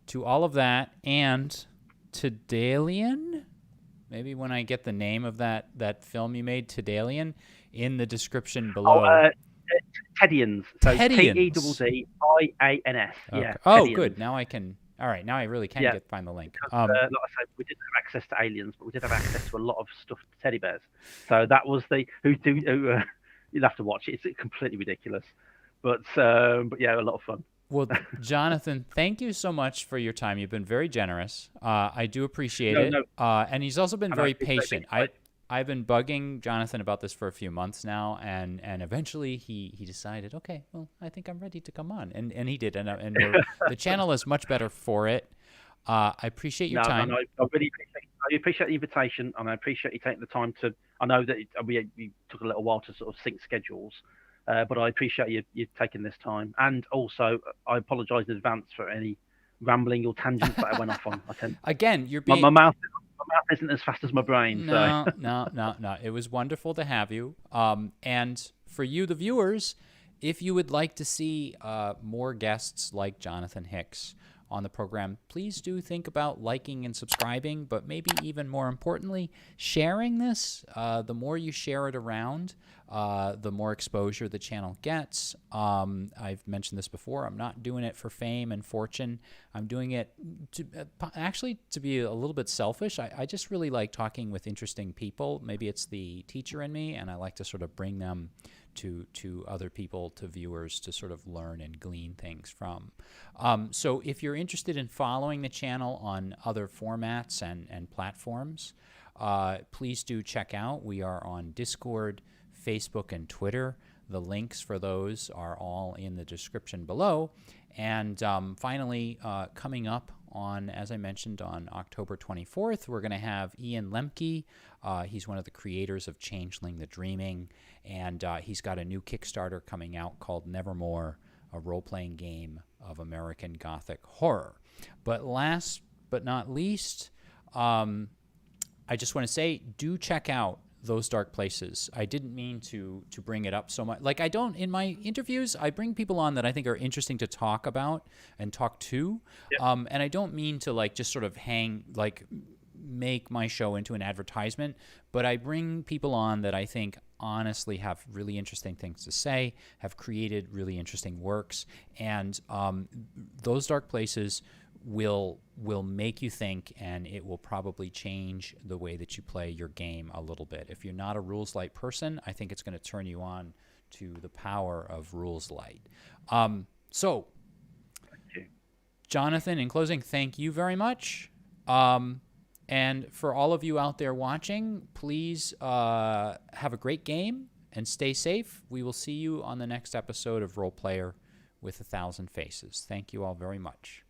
to all of that and to Dalian. Maybe when I get the name of that film you made, Tedalian, in the description below. Tedians. So Teddians. Okay. Yeah. Oh, Tedians. good. Now I can. All right. Now I really can find the link. Because, like I said, we didn't have access to aliens, but we did have access to a lot of stuffed teddy bears. So that was you'll have to watch it. It's completely ridiculous, but yeah, a lot of fun. Well, Jonathan, thank you so much for your time. You've been very generous. I do appreciate it. And he's also been very patient. I've been bugging Jonathan about this for a few months now, and eventually he decided, okay, well, I think I'm ready to come on, and he did, and the channel is much better for it. I appreciate your time. I really appreciate the invitation, and I appreciate you taking the time to. I know that we took a little while to sort of sync schedules, but I appreciate you taking this time, and also I apologise in advance for any rambling or tangents that I went off on. Again, you're being my mouth isn't as fast as my brain. No. It was wonderful to have you. And for you, the viewers, if you would like to see more guests like Jonathan Hicks on the program, please do think about liking and subscribing, but maybe even more importantly, sharing this. The more you share it around, the more exposure the channel gets. I've mentioned this before. I'm not doing it for fame and fortune. I'm doing it to be a little bit selfish. I just really like talking with interesting people. Maybe it's the teacher in me, and I like to sort of bring them to other people, to viewers, to sort of learn and glean things from. So if you're interested in following the channel on other formats and platforms, please do check out. We are on Discord, Facebook, and Twitter. The links for those are all in the description below. And finally, coming up on, as I mentioned, on October 24th, we're going to have Ian Lemke. He's one of the creators of Changeling the Dreaming, and he's got a new Kickstarter coming out called Nevermore, a role-playing game of American Gothic horror. But last but not least, I just want to say, do check out Those Dark Places. I didn't mean to bring it up so much. Like, I don't, in my interviews, I bring people on that I think are interesting to talk about and talk to. Yep. And I don't mean to, like, just sort of make my show into an advertisement, but I bring people on that I think honestly have really interesting things to say, have created really interesting works, and Those Dark Places will make you think, and it will probably change the way that you play your game a little bit. If you're not a rules light person, I think it's going to turn you on to the power of rules light. So, Jonathan, in closing, thank you very much. And for all of you out there watching, please have a great game and stay safe. We will see you on the next episode of Role Player with 1,000 Faces. Thank you all very much.